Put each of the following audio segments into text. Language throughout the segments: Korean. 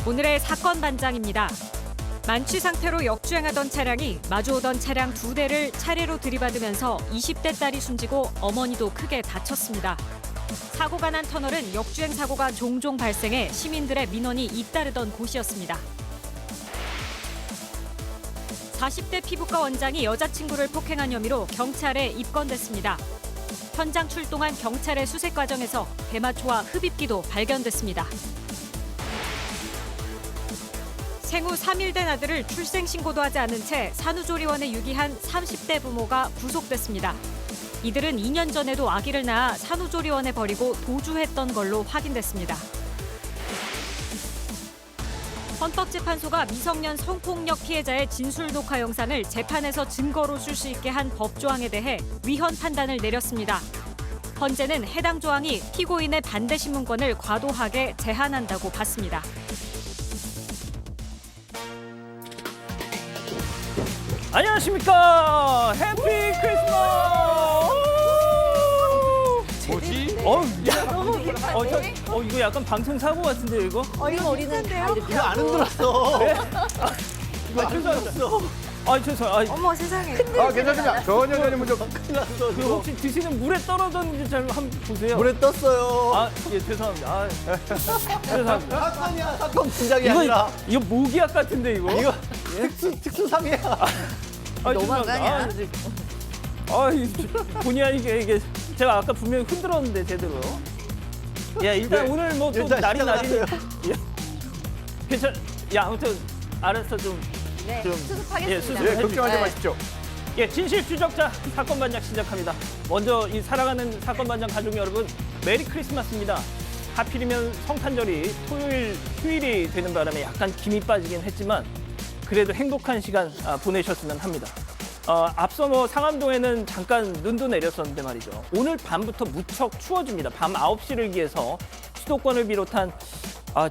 오늘의 사건 반장입니다. 만취 상태로 역주행하던 차량이 마주오던 차량 2대를 차례로 들이받으면서 20대 딸이 숨지고 어머니도 크게 다쳤습니다. 사고가 난 터널은 역주행 사고가 종종 발생해 시민들의 민원이 잇따르던 곳이었습니다. 40대 피부과 원장이 여자친구를 폭행한 혐의로 경찰에 입건됐습니다. 현장 출동한 경찰의 수색 과정에서 대마초와 흡입기도 발견됐습니다. 생후 3일 된 아들을 출생신고도 하지 않은 채 산후조리원에 유기한 30대 부모가 구속됐습니다. 이들은 2년 전에도 아기를 낳아 산후조리원에 버리고 도주했던 걸로 확인됐습니다. 헌법재판소가 미성년 성폭력 피해자의 진술 녹화 영상을 재판에서 증거로 쓸 수 있게 한 법조항에 대해 위헌 판단을 내렸습니다. 헌재는 해당 조항이 피고인의 반대 신문권을 과도하게 제한한다고 봤습니다. 안녕하십니까. 해피 크리스마스. 뭐지? 이거 약간 방송 사고 같은데 이거? 이거 어린데요? 이거 안 흔들었어. 죄송합니다. 죄송해요. 어머 세상에. 괜찮습니다. 전혀 문제 없어. 큰일 났어. 그 혹시 드시는 물에 떨어졌는지 잘 한번 보세요. 물에 떴어요. 예, 죄송합니다. 죄송합니다. 사건이야. 사건 진작이 아니라. 이거 모기약 같은데 이거? 이거 특수상이야. 너무한 거 아니야? 본의 아니게 이게 제가 아까 분명히 흔들었는데 제대로. 예, 일단 네. 오늘 뭐 또 일단 날이 시작하세요. 괜찮. 아무튼 알아서 좀. 네, 좀, 수습하겠습니다. 수습. 네, 걱정하지 네. 마십시오. 예, 진실 추적자 사건 반장 시작합니다. 먼저 이 사랑하는 사건 반장 가족 여러분, 메리 크리스마스입니다. 하필이면 성탄절이 휴일이 되는 바람에 약간 김이 빠지긴 했지만 그래도 행복한 시간 보내셨으면 합니다. 앞서 뭐 상암동에는 잠깐 눈도 내렸었는데 말이죠. 오늘 밤부터 무척 추워집니다. 밤 9시를 기해서 수도권을 비롯한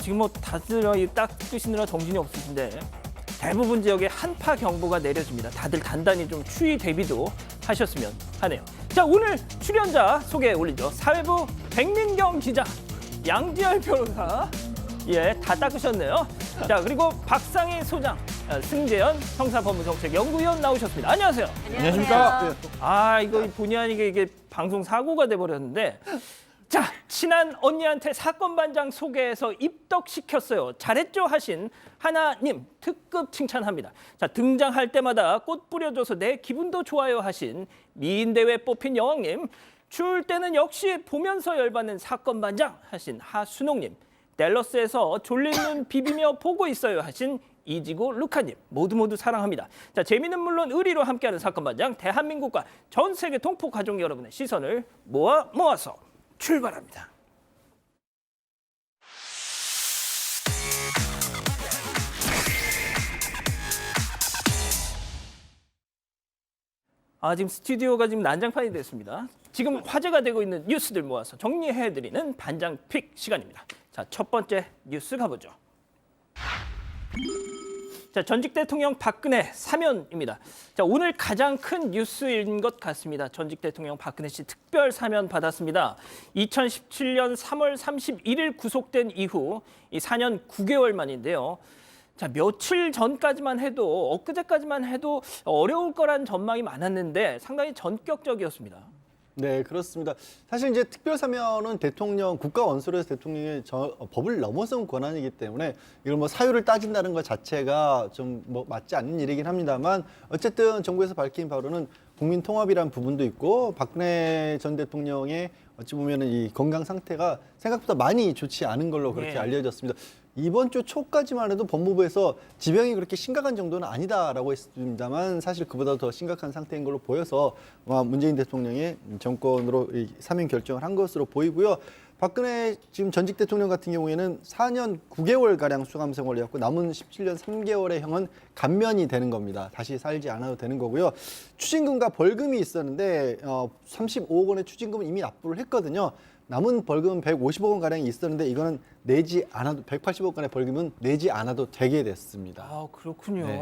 지금 뭐 다들 딱 끄시느라 정신이 없으신데 대부분 지역에 한파 경보가 내려집니다. 다들 단단히 좀 추위 대비도 하셨으면 하네요. 자, 오늘 출연자 소개해 올리죠. 사회부 백민경 기자, 양지열 변호사, 예, 다 닦으셨네요. 자, 그리고 박상희 소장, 승재현 형사법무정책연구위원 나오셨습니다. 안녕하세요. 안녕하십니까. 이거 본의 아니게 이게 방송 사고가 돼버렸는데. 자, 친한 언니한테 사건 반장 소개해서 입덕시켰어요. 잘했죠 하신 하나님 특급 칭찬합니다. 자, 등장할 때마다 꽃 뿌려줘서 내 기분도 좋아요 하신 미인대회 뽑힌 여왕님. 추울 때는 역시 보면서 열받는 사건 반장 하신 하순옥님. 댈러스에서 졸린 눈 비비며 보고 있어요 하신 이지고 루카님. 모두 사랑합니다. 자, 재미는 물론 의리로 함께하는 사건 반장. 대한민국과 전 세계 동포 가족 여러분의 시선을 모아서 출발합니다. 지금 스튜디오가 지금 난장판이 됐습니다. 지금 화제가 되고 있는 뉴스들 모아서 정리해드리는 반장 픽 시간입니다. 자, 첫 번째 뉴스 가보죠. 자, 전직 대통령 박근혜 사면입니다. 자, 오늘 가장 큰 뉴스인 것 같습니다. 전직 대통령 박근혜 씨 특별 사면 받았습니다. 2017년 3월 31일 구속된 이후 이 4년 9개월 만인데요. 자, 며칠 전까지만 해도 엊그제까지만 해도 어려울 거란 전망이 많았는데 상당히 전격적이었습니다. 네, 그렇습니다. 사실 이제 특별사면은 대통령, 국가 원수로서 대통령의 법을 넘어선 권한이기 때문에 이걸 뭐 사유를 따진다는 것 자체가 좀 뭐 맞지 않는 일이긴 합니다만 어쨌든 정부에서 밝힌 바로는 국민 통합이란 부분도 있고 박근혜 전 대통령의 어찌 보면은 이 건강 상태가 생각보다 많이 좋지 않은 걸로 그렇게 네. 알려졌습니다. 이번 주 초까지만 해도 법무부에서 지병이 그렇게 심각한 정도는 아니다라고 했습니다만 사실 그보다 더 심각한 상태인 걸로 보여서 문재인 대통령의 정권으로 사면 결정을 한 것으로 보이고요. 박근혜 지금 전직 대통령 같은 경우에는 4년 9개월가량 수감 생활을 했고 남은 17년 3개월의 형은 감면이 되는 겁니다. 다시 살지 않아도 되는 거고요. 추징금과 벌금이 있었는데 35억 원의 추징금은 이미 납부를 했거든요. 남은 벌금 150억 원 가량이 있었는데 이거는 내지 않아도 180억 원의 벌금은 내지 않아도 되게 됐습니다. 그렇군요. 네.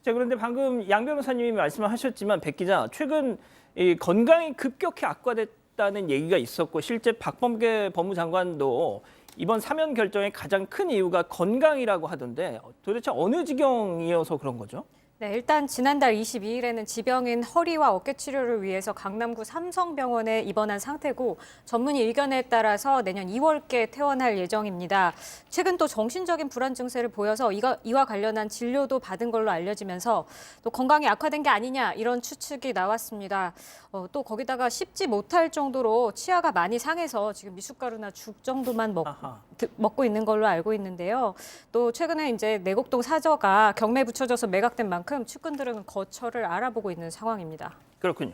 자, 그런데 방금 양 변호사님이 말씀하셨지만 백 기자, 최근 이 건강이 급격히 악화됐다는 얘기가 있었고 실제 박범계 법무장관도 이번 사면 결정의 가장 큰 이유가 건강이라고 하던데 도대체 어느 지경이어서 그런 거죠? 네, 일단 지난달 22일에는 지병인 허리와 어깨 치료를 위해서 강남구 삼성병원에 입원한 상태고 전문의 의견에 따라서 내년 2월께 퇴원할 예정입니다. 최근 또 정신적인 불안 증세를 보여서 이와 관련한 진료도 받은 걸로 알려지면서 또 건강이 악화된 게 아니냐 이런 추측이 나왔습니다. 또 거기다가 씹지 못할 정도로 치아가 많이 상해서 지금 미숫가루나 죽 정도만 먹고 있는 걸로 알고 있는데요. 또 최근에 이제 내곡동 사저가 경매 붙여져서 매각된 만큼 측근들은 거처를 알아보고 있는 상황입니다. 그렇군요.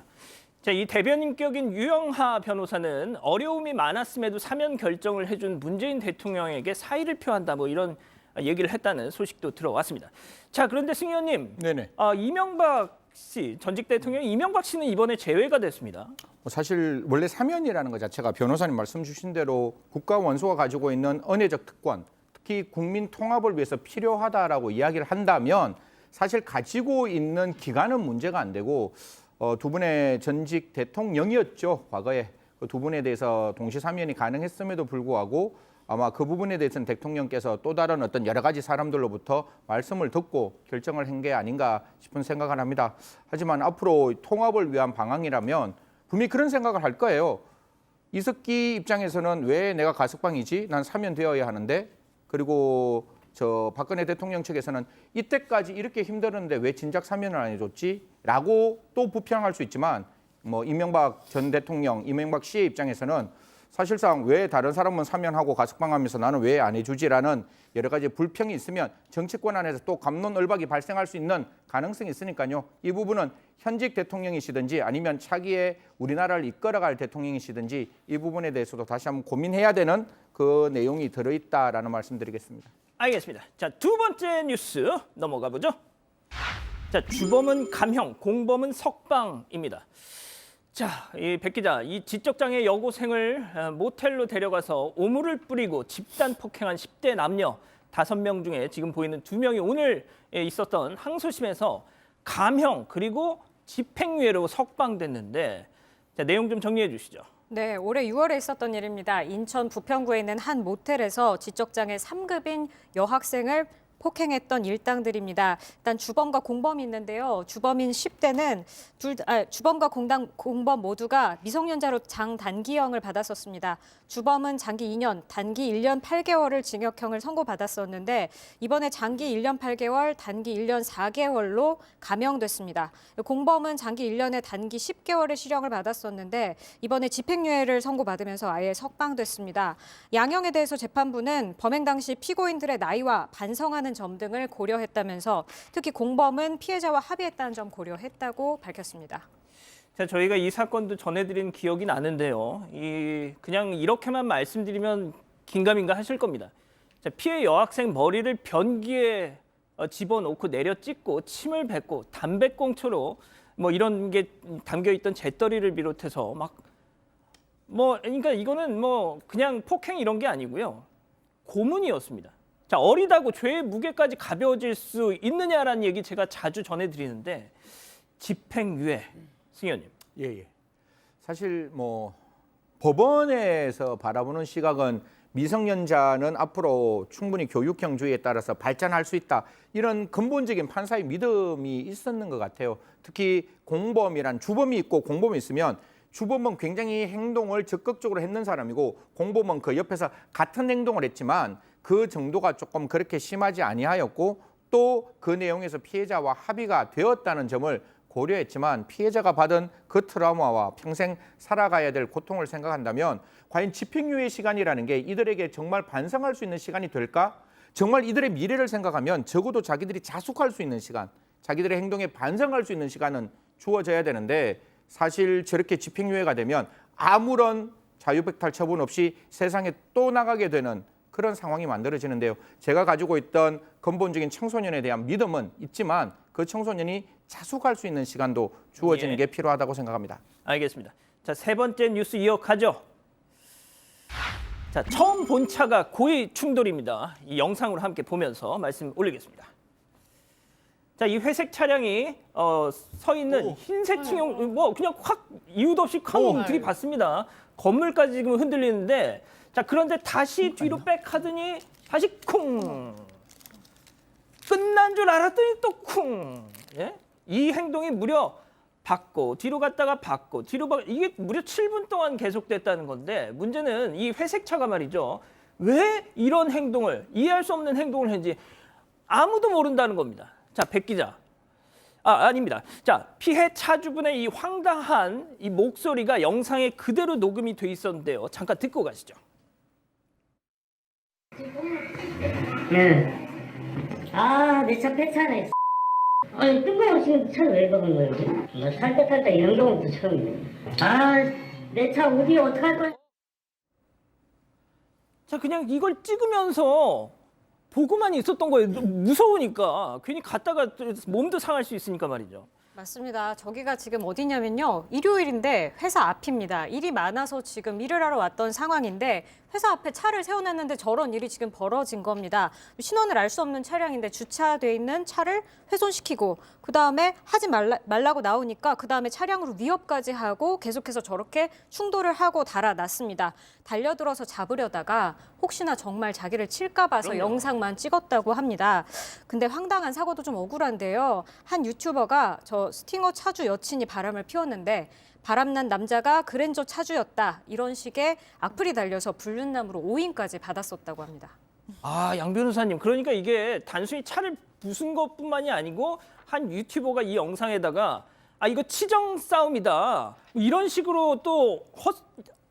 자, 이 대변인격인 유영하 변호사는 어려움이 많았음에도 사면 결정을 해준 문재인 대통령에게 사의를 표한다 뭐 이런 얘기를 했다는 소식도 들어왔습니다. 자, 그런데 승 의원님, 네네. 이명박 씨, 전직 대통령 이명박 씨는 이번에 제외가 됐습니다. 사실 원래 사면이라는 것 자체가 변호사님 말씀 주신 대로 국가 원수가 가지고 있는 언해적 특권, 특히 국민 통합을 위해서 필요하다라고 이야기를 한다면 사실 가지고 있는 기간은 문제가 안 되고 두 분의 전직 대통령이었죠. 과거에 그 두 분에 대해서 동시 사면이 가능했음에도 불구하고 아마 그 부분에 대해서는 대통령께서 또 다른 어떤 여러 가지 사람들로부터 말씀을 듣고 결정을 한 게 아닌가 싶은 생각을 합니다. 하지만 앞으로 통합을 위한 방향이라면 분명히 그런 생각을 할 거예요. 이석기 입장에서는 왜 내가 가석방이지? 난 사면되어야 하는데. 그리고 저 박근혜 대통령 측에서는 이때까지 이렇게 힘들었는데 왜 진작 사면을 안 해줬지? 라고 또 부평할 수 있지만 뭐 이명박 전 대통령, 이명박 씨의 입장에서는 사실상 왜 다른 사람은 사면하고 가석방하면서 나는 왜 안 해주지라는 여러 가지 불평이 있으면 정치권 안에서 또 갑론을박이 발생할 수 있는 가능성이 있으니까요. 이 부분은 현직 대통령이시든지 아니면 차기에 우리나라를 이끌어갈 대통령이시든지 이 부분에 대해서도 다시 한번 고민해야 되는 그 내용이 들어있다라는 말씀드리겠습니다. 알겠습니다. 자, 두 번째 뉴스 넘어가 보죠. 자, 주범은 감형, 공범은 석방입니다. 자, 이 백 기자, 이 지적장애 여고생을 모텔로 데려가서 오물을 뿌리고 집단 폭행한 10대 남녀 5명 중에 지금 보이는 2명이 오늘 있었던 항소심에서 감형 그리고 집행유예로 석방됐는데 자, 내용 좀 정리해 주시죠. 네, 올해 6월에 있었던 일입니다. 인천 부평구에 있는 한 모텔에서 지적장애 3급인 여학생을 폭행했던 일당들입니다. 일단 주범과 공범이 있는데요. 주범인 10대는 주범과 공범 모두가 미성년자로 장단기형을 받았었습니다. 주범은 장기 2년, 단기 1년 8개월을 징역형을 선고받았었는데 이번에 장기 1년 8개월, 단기 1년 4개월로 감형됐습니다. 공범은 장기 1년에 단기 10개월의 실형을 받았었는데 이번에 집행유예를 선고받으면서 아예 석방됐습니다. 양형에 대해서 재판부는 범행 당시 피고인들의 나이와 반성하는 점 등을 고려했다면서 특히 공범은 피해자와 합의했다는 점 고려했다고 밝혔습니다. 자, 저희가 이 사건도 전해드린 기억이 나는데요. 그냥 이렇게만 말씀드리면 긴가민가 하실 겁니다. 자, 피해 여학생 머리를 변기에 집어넣고 내려 찢고 침을 뱉고 담배꽁초로 뭐 이런 게 담겨 있던 재떨이를 비롯해서 그러니까 이거는 뭐 그냥 폭행 이런 게 아니고요. 고문이었습니다. 자, 어리다고 죄의 무게까지 가벼워질 수 있느냐라는 얘기 제가 자주 전해드리는데 집행유예, 승 의원님. 예. 사실 뭐 법원에서 바라보는 시각은 미성년자는 앞으로 충분히 교육형주의에 따라서 발전할 수 있다. 이런 근본적인 판사의 믿음이 있었는 것 같아요. 특히 공범이란 주범이 있고 공범이 있으면 주범은 굉장히 행동을 적극적으로 했는 사람이고 공범은 그 옆에서 같은 행동을 했지만 그 정도가 조금 그렇게 심하지 아니하였고 또 그 내용에서 피해자와 합의가 되었다는 점을 고려했지만 피해자가 받은 그 트라우마와 평생 살아가야 될 고통을 생각한다면 과연 집행유예 시간이라는 게 이들에게 정말 반성할 수 있는 시간이 될까? 정말 이들의 미래를 생각하면 적어도 자기들이 자숙할 수 있는 시간, 자기들의 행동에 반성할 수 있는 시간은 주어져야 되는데 사실 저렇게 집행유예가 되면 아무런 자유백탈 처분 없이 세상에 또 나가게 되는 그런 상황이 만들어지는데요. 제가 가지고 있던 근본적인 청소년에 대한 믿음은 있지만 그 청소년이 자숙할 수 있는 시간도 주어지는 게 필요하다고 생각합니다. 알겠습니다. 자, 세 번째 뉴스 이어가죠. 자, 처음 본 차가 고의 충돌입니다. 이 영상으로 함께 보면서 말씀 올리겠습니다. 자, 이 회색 차량이 서 있는 흰색 층용 그냥 확 이유도 없이 쾅 들이받습니다. 건물까지 지금 흔들리는데 자, 그런데 다시 뒤로 백하더니 다시 쿵. 끝난 줄 알았더니 또 쿵. 예? 이 행동이 무려 받고 뒤로 갔다가 받고 뒤로 이게 무려 7분 동안 계속됐다는 건데 문제는 이 회색차가 말이죠. 왜 이런 행동을 이해할 수 없는 행동을 했는지 아무도 모른다는 겁니다. 자, 백 기자. 아닙니다. 자, 피해 차주분의 이 황당한 이 목소리가 영상에 그대로 녹음이 돼 있었는데요. 잠깐 듣고 가시죠. 네. 아, 내 차 폐차네. 아니, 뜬금없이 차를 왜 박은 거야, 이게? 나 탈 때 이런 경우도 처음이네. 아, 내 차 어디 어떡할 거야? 자, 그냥 이걸 찍으면서 보고만 있었던 거예요. 무서우니까. 괜히 갔다가 몸도 상할 수 있으니까 말이죠. 맞습니다. 저기가 지금 어디냐면요. 일요일인데 회사 앞입니다. 일이 많아서 지금 일을 하러 왔던 상황인데 회사 앞에 차를 세워놨는데 저런 일이 지금 벌어진 겁니다. 신원을 알 수 없는 차량인데 주차돼 있는 차를 훼손시키고 그다음에 하지 말라고 나오니까 그다음에 차량으로 위협까지 하고 계속해서 저렇게 충돌을 하고 달아났습니다. 달려들어서 잡으려다가 혹시나 정말 자기를 칠까 봐서 그럼요. 영상만 찍었다고 합니다. 근데 황당한 사고도 좀 억울한데요. 한 유튜버가 저 스팅어 차주 여친이 바람을 피웠는데 바람난 남자가 그랜저 차주였다. 이런 식의 악플이 달려서 불륜남으로 오인까지 받았었다고 합니다. 양 변호사님. 그러니까 이게 단순히 차를 부순 것뿐만이 아니고 한 유튜버가 이 영상에다가 이거 치정 싸움이다. 이런 식으로 또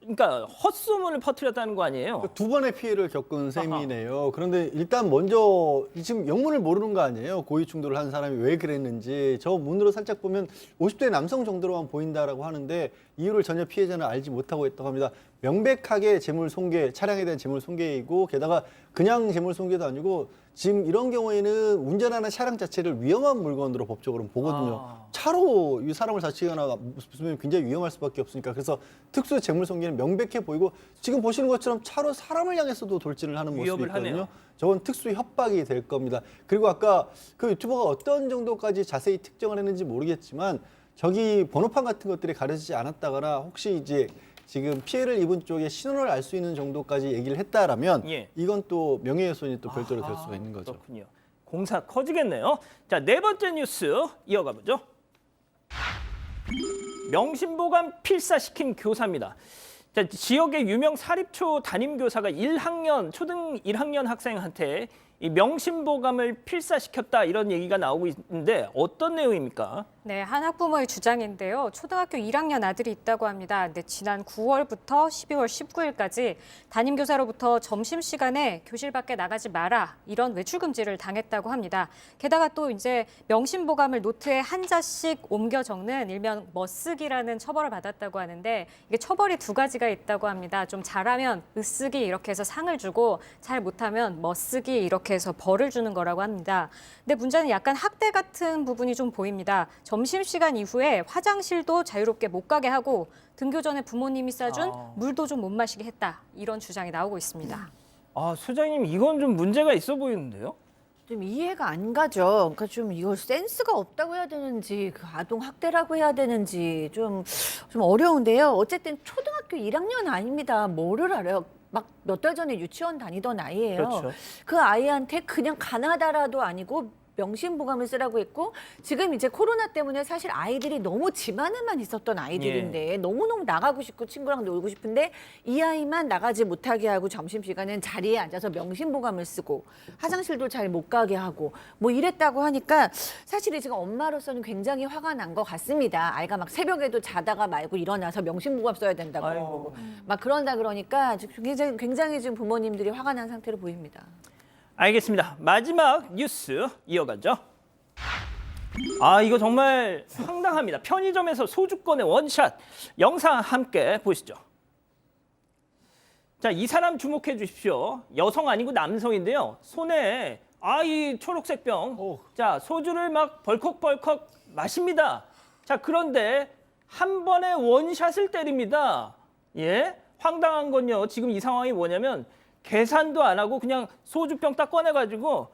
그러니까 헛소문을 퍼뜨렸다는 거 아니에요? 두 번의 피해를 겪은 셈이네요. 그런데 일단 먼저 지금 영문을 모르는 거 아니에요? 고의 충돌을 한 사람이 왜 그랬는지. 저 문으로 살짝 보면 50대 남성 정도로만 보인다라고 하는데 이유를 전혀 피해자는 알지 못하고 있다고 합니다. 명백하게 재물 손괴, 차량에 대한 재물 손괴이고 게다가 그냥 재물 손괴도 아니고 지금 이런 경우에는 운전하는 차량 자체를 위험한 물건으로 법적으로 보거든요. 차로 이 사람을 다치거나 부수면 굉장히 위험할 수밖에 없으니까 그래서 특수 재물 손괴는 명백해 보이고 지금 보시는 것처럼 차로 사람을 향해서도 돌진을 하는 모습이 위협을 있거든요. 하네요. 저건 특수 협박이 될 겁니다. 그리고 아까 그 유튜버가 어떤 정도까지 자세히 특정을 했는지 모르겠지만 저기 번호판 같은 것들이 가려지지 않았다거나 혹시 이제 지금 피해를 입은 쪽에 신원을 알 수 있는 정도까지 얘기를 했다라면 예. 이건 또 명예훼손이 또 별도로 될 수가 있는 거죠. 그렇군요. 공사 커지겠네요. 자, 네 번째 뉴스 이어가 보죠. 명심보감 필사시킨 교사입니다. 자, 지역의 유명 사립초 담임 교사가 초등 1학년 학생한테 이 명심보감을 필사시켰다 이런 얘기가 나오고 있는데 어떤 내용입니까? 네, 한 학부모의 주장인데요. 초등학교 1학년 아들이 있다고 합니다. 근데 지난 9월부터 12월 19일까지 담임교사로부터 점심시간에 교실 밖에 나가지 마라 이런 외출 금지를 당했다고 합니다. 게다가 또 이제 명심보감을 노트에 한자씩 옮겨 적는 일명 멋쓰기라는 처벌을 받았다고 하는데 이게 처벌이 두 가지가 있다고 합니다. 좀 잘하면 으쓰기 이렇게 해서 상을 주고 잘 못하면 멋쓰기 이렇게 해서 벌을 주는 거라고 합니다. 근데 문제는 약간 학대 같은 부분이 좀 보입니다. 점심시간 이후에 화장실도 자유롭게 못 가게 하고 등교 전에 부모님이 싸준 물도 좀 못 마시게 했다. 이런 주장이 나오고 있습니다. 소장님 이건 좀 문제가 있어 보이는데요? 좀 이해가 안 가죠. 그러니까 좀 이걸 센스가 없다고 해야 되는지 그 아동 학대라고 해야 되는지 좀 어려운데요. 어쨌든 초등학교 1학년 아닙니다. 뭐를 알아요? 막 몇 달 전에 유치원 다니던 아이예요. 그렇죠. 그 아이한테 그냥 가나다라도 아니고 명심보감을 쓰라고 했고 지금 이제 코로나 때문에 사실 아이들이 너무 집 안에만 있었던 아이들인데 너무너무 나가고 싶고 친구랑 놀고 싶은데 이 아이만 나가지 못하게 하고 점심시간엔 자리에 앉아서 명심보감을 쓰고 화장실도 잘 못 가게 하고 뭐 이랬다고 하니까 사실 지금 엄마로서는 굉장히 화가 난 것 같습니다. 아이가 막 새벽에도 자다가 말고 일어나서 명심보감 써야 된다고 아이고. 막 그런다 그러니까 굉장히 지금 부모님들이 화가 난 상태로 보입니다. 알겠습니다. 마지막 뉴스 이어가죠. 이거 정말 황당합니다. 편의점에서 소주권의 원샷 영상 함께 보시죠. 자, 이 사람 주목해 주십시오. 여성 아니고 남성인데요. 손에 이 초록색 병. 자, 소주를 막 벌컥벌컥 마십니다. 자, 그런데 한 번에 원샷을 때립니다. 예? 황당한 건요. 지금 이 상황이 뭐냐면 계산도 안 하고 그냥 소주병 딱 꺼내가지고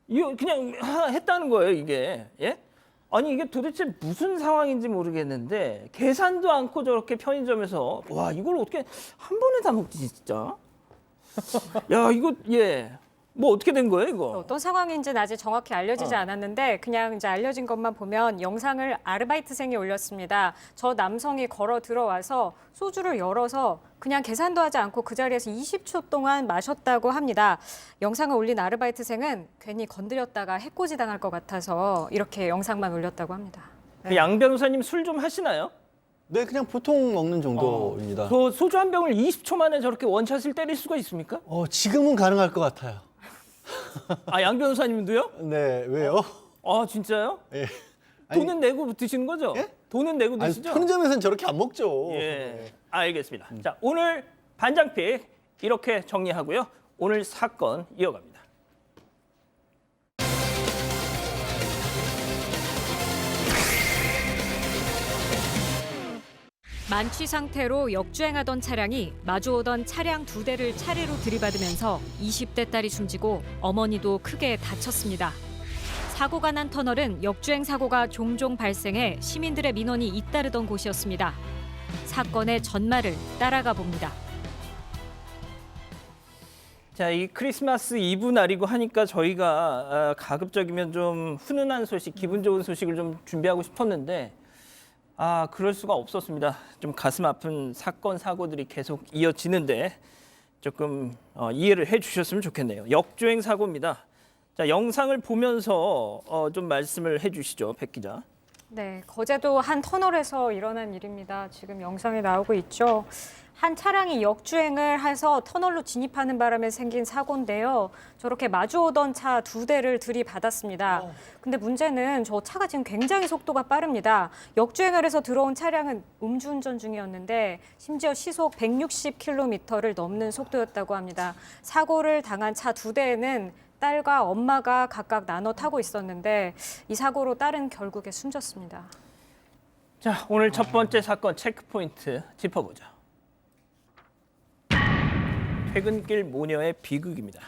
이거 그냥 했다는 거예요, 이게. 예? 아니 이게 도대체 무슨 상황인지 모르겠는데 계산도 않고 저렇게 편의점에서 이걸 어떻게 한 번에 다 먹지 진짜? 야, 이거 뭐 어떻게 된 거예요, 이거? 어떤 상황인지는 아직 정확히 알려지지 않았는데 그냥 이제 알려진 것만 보면 영상을 아르바이트생이 올렸습니다. 저 남성이 걸어 들어와서 소주를 열어서 그냥 계산도 하지 않고 그 자리에서 20초 동안 마셨다고 합니다. 영상을 올린 아르바이트생은 괜히 건드렸다가 해코지 당할 것 같아서 이렇게 영상만 올렸다고 합니다. 그 양 변호사님 술 좀 하시나요? 네, 그냥 보통 먹는 정도입니다. 그 소주 한 병을 20초 만에 저렇게 원샷을 때릴 수가 있습니까? 지금은 가능할 것 같아요. 아, 양 변호사님도요? 네, 왜요? 아, 진짜요? 예. 돈은 내고 드시는 거죠? 예? 돈은 내고 아니, 드시죠? 편의점에서는 저렇게 안 먹죠. 예, 알겠습니다. 자, 오늘 반장픽 이렇게 정리하고요. 오늘 사건 이어갑니다. 만취 상태로 역주행하던 차량이 마주오던 차량 2대를 차례로 들이받으면서 20대 딸이 숨지고 어머니도 크게 다쳤습니다. 사고가 난 터널은 역주행 사고가 종종 발생해 시민들의 민원이 잇따르던 곳이었습니다. 사건의 전말을 따라가 봅니다. 자, 이 크리스마스 이브 날이고 하니까 저희가 가급적이면 좀 훈훈한 소식, 기분 좋은 소식을 좀 준비하고 싶었는데 그럴 수가 없었습니다. 좀 가슴 아픈 사건, 사고들이 계속 이어지는데 조금 이해를 해주셨으면 좋겠네요. 역주행 사고입니다. 자, 영상을 보면서 좀 말씀을 해주시죠, 백 기자. 네, 거제도 한 터널에서 일어난 일입니다. 지금 영상에 나오고 있죠. 한 차량이 역주행을 해서 터널로 진입하는 바람에 생긴 사고인데요. 저렇게 마주오던 차 2대를 들이받았습니다. 근데 문제는 저 차가 지금 굉장히 속도가 빠릅니다. 역주행을 해서 들어온 차량은 음주운전 중이었는데 심지어 시속 160km를 넘는 속도였다고 합니다. 사고를 당한 차 2대에는 딸과 엄마가 각각 나눠 타고 있었는데 이 사고로 딸은 결국에 숨졌습니다. 자, 오늘 첫 번째 사건 체크포인트 짚어보죠. 퇴근길 모녀의 비극입니다.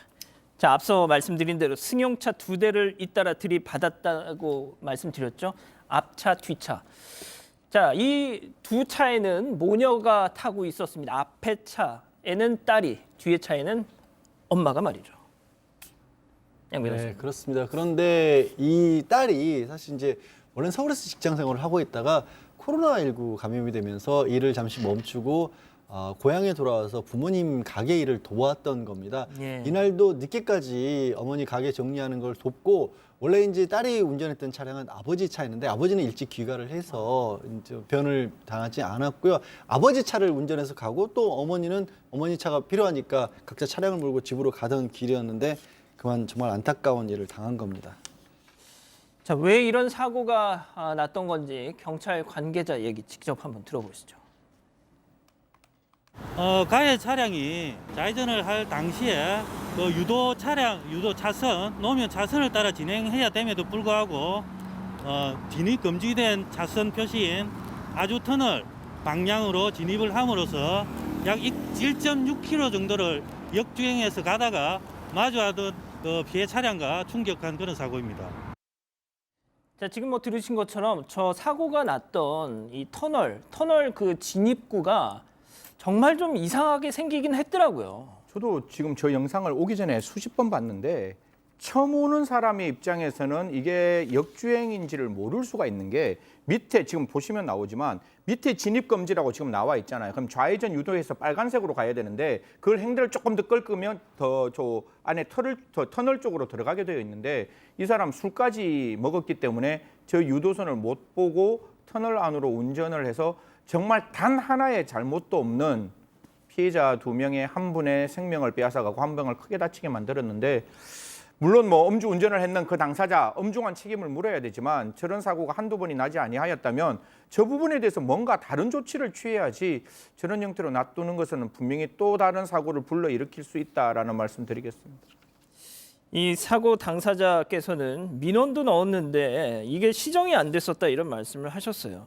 자, 앞서 말씀드린 대로 승용차 2대를 잇따라 들이받았다고 말씀드렸죠. 앞차, 뒤차. 자, 이 두 차에는 모녀가 타고 있었습니다. 앞에 차에는 딸이, 뒤에 차에는 엄마가 말이죠. 양 변호사님. 네, 그렇습니다. 그런데 이 딸이 사실 이제 원래 서울에서 직장 생활을 하고 있다가 코로나19 감염이 되면서 일을 잠시 멈추고 고향에 돌아와서 부모님 가게 일을 도왔던 겁니다. 예. 이날도 늦게까지 어머니 가게 정리하는 걸 돕고 원래 이제 딸이 운전했던 차량은 아버지 차였는데 아버지는 일찍 귀가를 해서 이제 변을 당하지 않았고요. 아버지 차를 운전해서 가고 또 어머니는 어머니 차가 필요하니까 각자 차량을 몰고 집으로 가던 길이었는데 그만 정말 안타까운 일을 당한 겁니다. 자, 왜 이런 사고가 났던 건지 경찰 관계자 얘기 직접 한번 들어보시죠. 가해 차량이 좌회전을 할 당시에 그 유도 차선, 노면 차선을 따라 진행해야 됨에도 불구하고 진입 금지된 차선 표시인 아주터널 방향으로 진입을 함으로써 약 1.6km 정도를 역주행해서 가다가 마주하던 그 피해 차량과 충격한 그런 사고입니다. 자, 지금 뭐 들으신 것처럼 저 사고가 났던 이 터널 그 진입구가 정말 좀 이상하게 생기긴 했더라고요. 저도 지금 저 영상을 오기 전에 수십 번 봤는데 처음 오는 사람의 입장에서는 이게 역주행인지를 모를 수가 있는 게 밑에 지금 보시면 나오지만 밑에 진입금지라고 지금 나와 있잖아요. 그럼 좌회전 유도해서 빨간색으로 가야 되는데 그걸 핸들을 조금 더 꺾으면 더 저 안에 터널 쪽으로 들어가게 되어 있는데 이 사람 술까지 먹었기 때문에 저 유도선을 못 보고 터널 안으로 운전을 해서 정말 단 하나의 잘못도 없는 피해자 2명의 한 분의 생명을 빼앗아가고 한 명을 크게 다치게 만들었는데 물론 뭐 음주운전을 했는 그 당사자 엄중한 책임을 물어야 되지만 저런 사고가 한두 번이 나지 아니하였다면 저 부분에 대해서 뭔가 다른 조치를 취해야지 저런 형태로 놔두는 것은 분명히 또 다른 사고를 불러일으킬 수 있다라는 말씀 드리겠습니다. 이 사고 당사자께서는 민원도 넣었는데 이게 시정이 안 됐었다 이런 말씀을 하셨어요.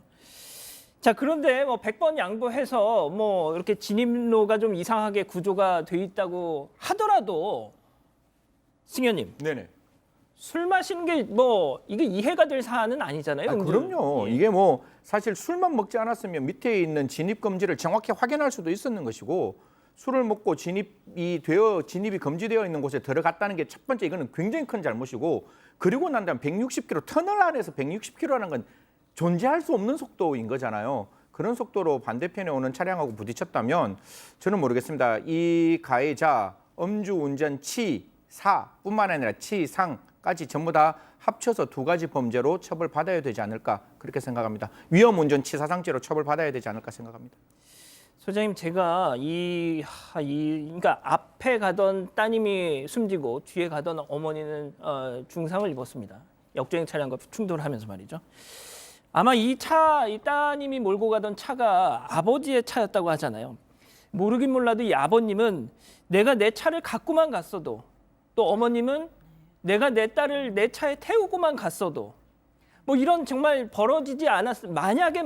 자, 그런데 뭐 100번 양보해서 뭐 이렇게 진입로가 좀 이상하게 구조가 돼 있다고 하더라도 승현님, 네네. 술 마시는 게 뭐 이게 이해가 될 사안은 아니잖아요. 그럼요. 예. 이게 뭐 사실 술만 먹지 않았으면 밑에 있는 진입 금지를 정확히 확인할 수도 있었는 것이고 술을 먹고 진입이 금지되어 있는 곳에 들어갔다는 게 첫 번째 이거는 굉장히 큰 잘못이고 그리고 난 다음 160km 터널 안에서 160km라는 건 존재할 수 없는 속도인 거잖아요. 그런 속도로 반대편에 오는 차량하고 부딪혔다면 저는 모르겠습니다. 이 가해자 음주운전 치사뿐만 아니라 치상까지 전부 다 합쳐서 2가지 범죄로 처벌받아야 되지 않을까 그렇게 생각합니다. 위험운전 치사상죄로 처벌받아야 되지 않을까 생각합니다. 소장님, 제가 그러니까 앞에 가던 따님이 숨지고 뒤에 가던 어머니는 중상을 입었습니다. 역주행 차량과 충돌하면서 말이죠. 아마 이 따님이 몰고 가던 차가 아버지의 차였다고 하잖아요. 모르긴 몰라도 이 아버님은 내가 내 차를 갖고만 갔어도, 또 어머님은 내가 내 딸을 내 차에 태우고만 갔어도, 뭐 이런 정말 벌어지지 만약에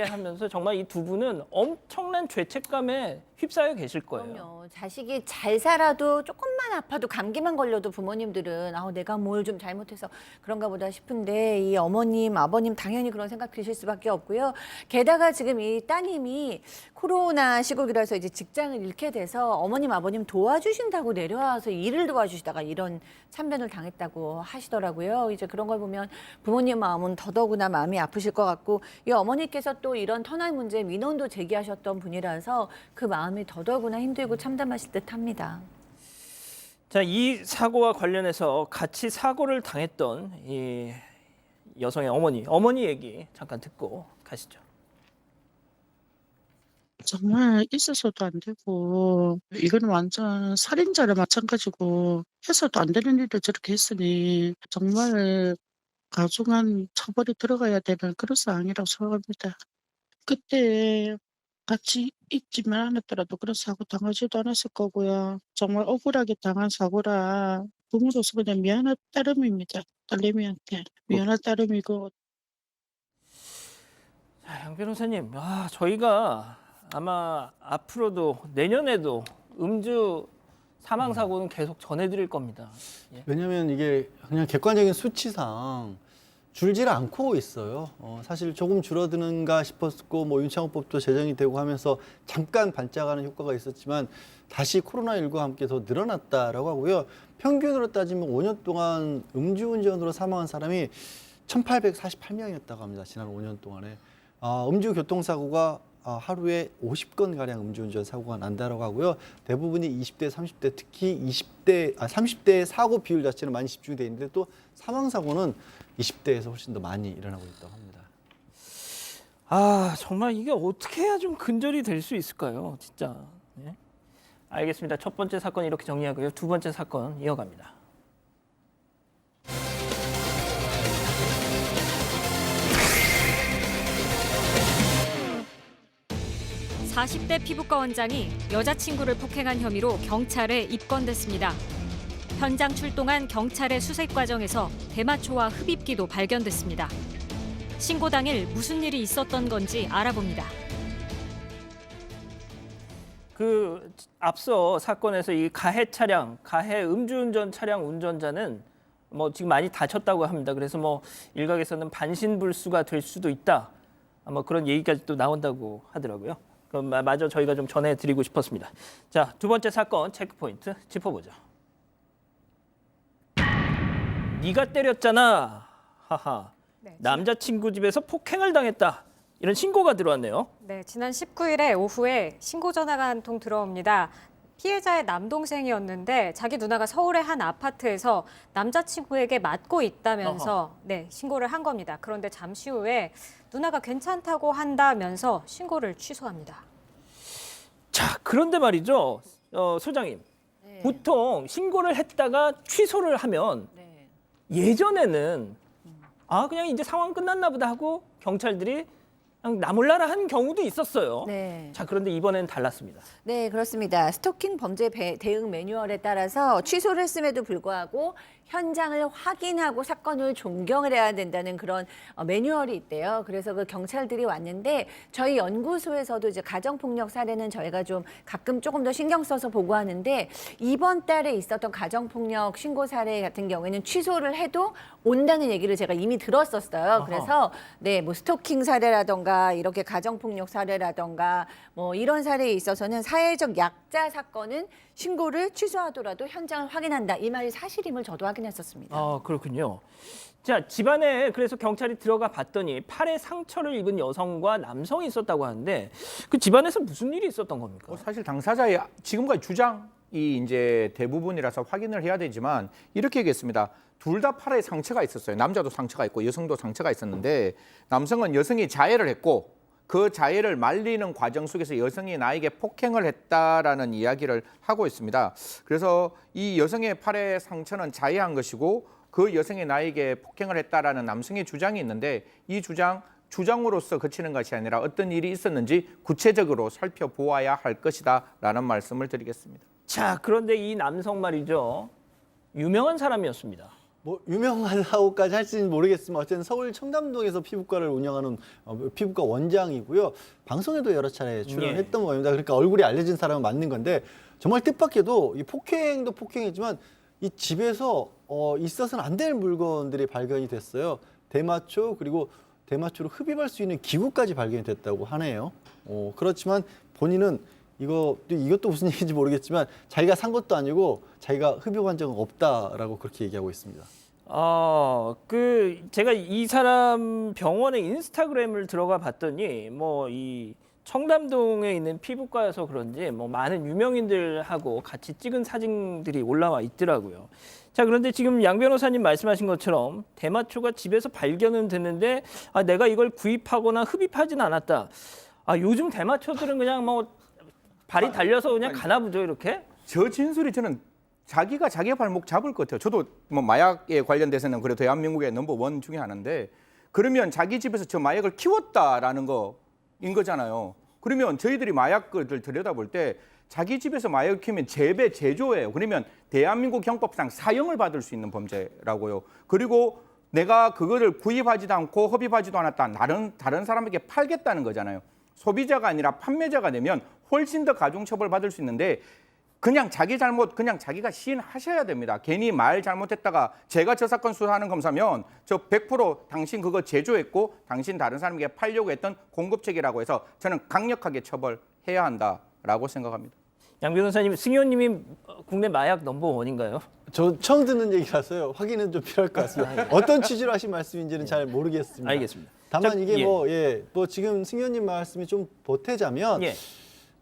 하면서 정말 이 두 분은 엄청난 죄책감에 휩싸여 계실 거예요. 그럼요. 자식이 잘 살아도 조금만 아파도 감기만 걸려도 부모님들은 내가 뭘 좀 잘못해서 그런가 보다 싶은데 이 어머님, 아버님 당연히 그런 생각 드실 수밖에 없고요. 게다가 지금 이 따님이 코로나 시국이라서 이제 직장을 잃게 돼서 어머님, 아버님 도와주신다고 내려와서 일을 도와주시다가 이런 참변을 당했다고 하시더라고요. 이제 그런 걸 보면 부모님 마음은 더더구나 마음이 아프실 것 같고 이 어머니께서 또 이런 터널 문제 민원도 제기하셨던 분이라서 그 마음이 더더구나 힘들고 참담하실 듯합니다. 자, 이 사고와 관련해서 같이 사고를 당했던 이 여성의 어머니 얘기 잠깐 듣고 가시죠. 정말 있어서도 안 되고 이건 완전 살인자랑 마찬가지고 해서도 안 되는 일을 저렇게 했으니 정말 가중한 처벌이 들어가야 되는 그런 상황이라고 생각합니다. 그때 같이 있지만 않았더라도 그런 사고 당하지도 않았을 거고요. 정말 억울하게 당한 사고라 부모로서 그냥 미안한 따름입니다. 딸내미한테 미안한 따름이고. 자, 양 변호사님, 저희가 아마 앞으로도 내년에도 음주 사망 사고는 계속 전해드릴 겁니다. 예. 왜냐하면 이게 그냥 객관적인 수치상 줄질 않고 있어요. 사실 조금 줄어드는가 싶었고 뭐 윤창호법도 제정이 되고 하면서 잠깐 반짝하는 효과가 있었지만 다시 코로나19와 함께 더 늘어났다라고 하고요. 평균으로 따지면 5년 동안 음주운전으로 사망한 사람이 1,848명이었다고 합니다. 지난 5년 동안에. 음주 교통사고가 하루에 50건 가량 음주운전 사고가 난다라고 하고요. 대부분이 20대, 30대, 특히 30대의 사고 비율 자체는 많이 집중이 돼 있는데 또 사망 사고는 20대에서 훨씬 더 많이 일어나고 있다고 합니다. 정말 이게 어떻게 해야 좀 근절이 될 수 있을까요, 진짜. 예? 알겠습니다. 첫 번째 사건 이렇게 정리하고요. 두 번째 사건 이어갑니다. 40대 피부과 원장이 여자친구를 폭행한 혐의로 경찰에 입건됐습니다. 현장 출동한 경찰의 수색 과정에서 대마초와 흡입기도 발견됐습니다. 신고 당일 무슨 일이 있었던 건지 알아봅니다. 그 앞서 사건에서 이 가해 음주운전 차량 운전자는 뭐 지금 많이 다쳤다고 합니다. 그래서 뭐 일각에서는 반신불수가 될 수도 있다. 뭐 그런 얘기까지 또 나온다고 하더라고요. 그럼 마저 저희가 좀 전해드리고 싶었습니다. 자, 두 번째 사건 체크포인트 짚어보죠. 네가 때렸잖아. 하하. 네, 남자친구 집에서 폭행을 당했다. 이런 신고가 들어왔네요. 네, 지난 19일에 오후에 신고 전화가 한 통 들어옵니다. 피해자의 남동생이었는데 자기 누나가 서울의 한 아파트에서 남자친구에게 맞고 있다면서 신고를 한 겁니다. 그런데 잠시 후에 누나가 괜찮다고 한다면서 신고를 취소합니다. 자, 그런데 말이죠. 소장님. 보통 신고를 했다가 취소를 하면 예전에는 그냥 이제 상황 끝났나 보다 하고 경찰들이 그냥 나몰라라 한 경우도 있었어요. 네. 자, 그런데 이번에는 달랐습니다. 네, 그렇습니다. 스토킹 범죄 대응 매뉴얼에 따라서 취소를 했음에도 불구하고 현장을 확인하고 사건을 종경을 해야 된다는 그런 매뉴얼이 있대요. 그래서 그 경찰들이 왔는데 저희 연구소에서도 이제 가정폭력 사례는 저희가 좀 가끔 조금 더 신경 써서 보고하는데 이번 달에 있었던 가정폭력 신고 사례 같은 경우에는 취소를 해도 온다는 얘기를 제가 이미 들었었어요. 그래서 뭐 스토킹 사례라던가 사례라던가 이렇게 가정폭력 사례라던가 뭐 이런 사례에 있어서는 사회적 약자 사건은 신고를 취소하더라도 현장을 확인한다. 이 말이 사실임을 저도 확인했었습니다. 아, 그렇군요. 자, 집안에 그래서 경찰이 들어가 봤더니 팔에 상처를 입은 여성과 남성이 있었다고 하는데 그 집안에서 무슨 일이 있었던 겁니까? 사실 당사자의 지금까지 주장이 이제 대부분이라서 확인을 해야 되지만 이렇게 얘기했습니다. 둘 다 팔에 상처가 있었어요. 남자도 상처가 있고 여성도 상처가 있었는데 남성은 여성이 자해를 했고 그 자해를 말리는 과정 속에서 여성이 나에게 폭행을 했다라는 이야기를 하고 있습니다. 그래서 이 여성의 팔에 상처는 자해한 것이고 그 여성이 나에게 폭행을 했다라는 남성의 주장이 있는데 이 주장으로서 그치는 것이 아니라 어떤 일이 있었는지 구체적으로 살펴보아야 할 것이다라는 말씀을 드리겠습니다. 자, 그런데 이 남성 말이죠. 유명한 사람이었습니다. 뭐 유명하다고까지 할지는 모르겠지만 어쨌든 서울 청담동에서 피부과를 운영하는 피부과 원장이고요. 방송에도 여러 차례 출연했던 겁니다. 그러니까 얼굴이 알려진 사람은 맞는 건데 정말 뜻밖에도 이 폭행도 폭행이지만 이 집에서 있어서는 안 될 물건들이 발견이 됐어요. 대마초 그리고 대마초로 흡입할 수 있는 기구까지 발견이 됐다고 하네요. 그렇지만 본인은 이것도 무슨 얘기인지 모르겠지만 자기가 산 것도 아니고 자기가 흡입한 적은 없다라고 그렇게 얘기하고 있습니다. 제가 이 사람 병원의 인스타그램을 들어가 봤더니 뭐 이 청담동에 있는 피부과여서 그런지 뭐 많은 유명인들하고 같이 찍은 사진들이 올라와 있더라고요. 자, 그런데 지금 양 변호사님 말씀하신 것처럼 대마초가 집에서 발견은 됐는데 내가 이걸 구입하거나 흡입하진 않았다. 요즘 대마초들은 그냥 뭐 발이 달려서 그냥 가나 보죠, 이렇게? 저 진술이 저는 자기가 자기 발목 잡을 것 같아요. 저도 뭐 마약에 관련돼서는 그래도 대한민국의 넘버원 중에 하나인데 그러면 자기 집에서 저 마약을 키웠다라는 거인 거잖아요. 그러면 저희들이 마약을 들여다볼 때 자기 집에서 마약을 키우면 재배, 제조예요. 그러면 대한민국 형법상 사형을 받을 수 있는 범죄라고요. 그리고 내가 그거를 구입하지도 않고 흡입하지도 않았다. 다른 사람에게 팔겠다는 거잖아요. 소비자가 아니라 판매자가 되면 훨씬 더 가중처벌 받을 수 있는데 그냥 자기 잘못 그냥 자기가 시인하셔야 됩니다. 괜히 말 잘못했다가 제가 저 사건 수사하는 검사면 저 100% 당신 그거 제조했고 당신 다른 사람에게 팔려고 했던 공급책이라고 해서 저는 강력하게 처벌해야 한다라고 생각합니다. 양 변호사님, 승 의원님이 국내 마약 넘버원인가요? 저 처음 듣는 얘기라서요. 확인은 좀 필요할 것 같습니다. 어떤 취지로 하신 말씀인지는 잘 모르겠습니다. 알겠습니다. 다만 자, 이게 예. 뭐 지금 승 의원님 말씀이 좀 보태자면 예.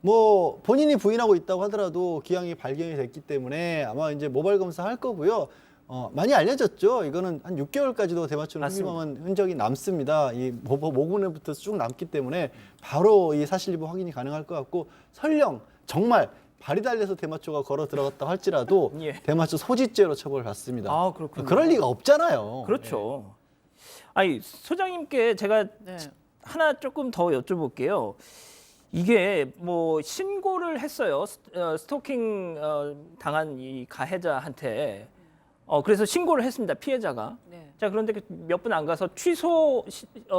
뭐 본인이 부인하고 있다고 하더라도 기왕이 발견이 됐기 때문에 아마 이제 모발 검사할 거고요. 많이 알려졌죠. 이거는 한 6개월까지도 대마초를 흡입한 흔적이 남습니다. 이 모근에부터 쭉 남기 때문에 바로 이 사실 여부 확인이 가능할 것 같고 설령 정말 발이 달려서 대마초가 걸어 들어갔다 할지라도 예. 대마초 소지죄로 처벌받습니다. 그렇군요. 그럴 리가 없잖아요. 그렇죠. 소장님께 제가 하나 조금 더 여쭤볼게요. 이게 뭐 신고를 했어요. 스토킹 당한 이 가해자한테. 그래서 신고를 했습니다. 피해자가. 네. 자, 그런데 몇 분 안 가서 취소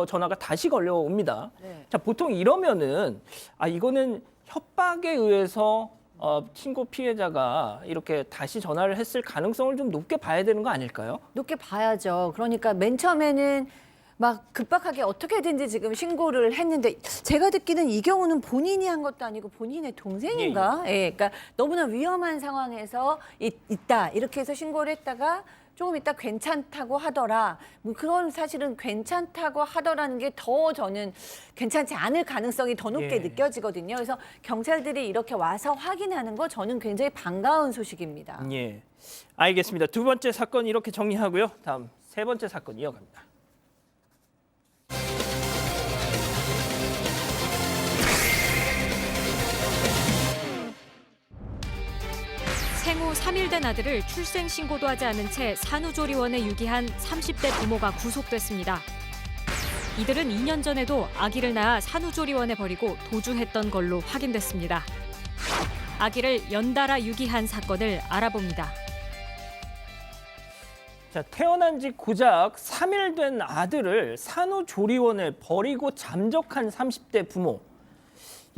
전화가 다시 걸려옵니다. 네. 자, 보통 이러면은 이거는 협박에 의해서 신고 피해자가 이렇게 다시 전화를 했을 가능성을 좀 높게 봐야 되는 거 아닐까요? 높게 봐야죠. 그러니까 맨 처음에는 막 급박하게 어떻게든지 지금 신고를 했는데 제가 듣기는 이 경우는 본인이 한 것도 아니고 본인의 동생인가? 예, 그러니까 너무나 위험한 상황에서 있다 이렇게 해서 신고를 했다가 조금 있다 괜찮다고 하더라. 뭐 그건 사실은 괜찮다고 하더라는 게 더 저는 괜찮지 않을 가능성이 더 높게 느껴지거든요. 그래서 경찰들이 이렇게 와서 확인하는 거 저는 굉장히 반가운 소식입니다. 예, 알겠습니다. 두 번째 사건 이렇게 정리하고요. 다음 세 번째 사건 이어갑니다. 생후 3일 된 아들을 출생신고도 하지 않은 채 산후조리원에 유기한 30대 부모가 구속됐습니다. 이들은 2년 전에도 아기를 낳아 산후조리원에 버리고 도주했던 걸로 확인됐습니다. 아기를 연달아 유기한 사건을 알아봅니다. 자, 태어난 지 고작 3일 된 아들을 산후조리원에 버리고 잠적한 30대 부모.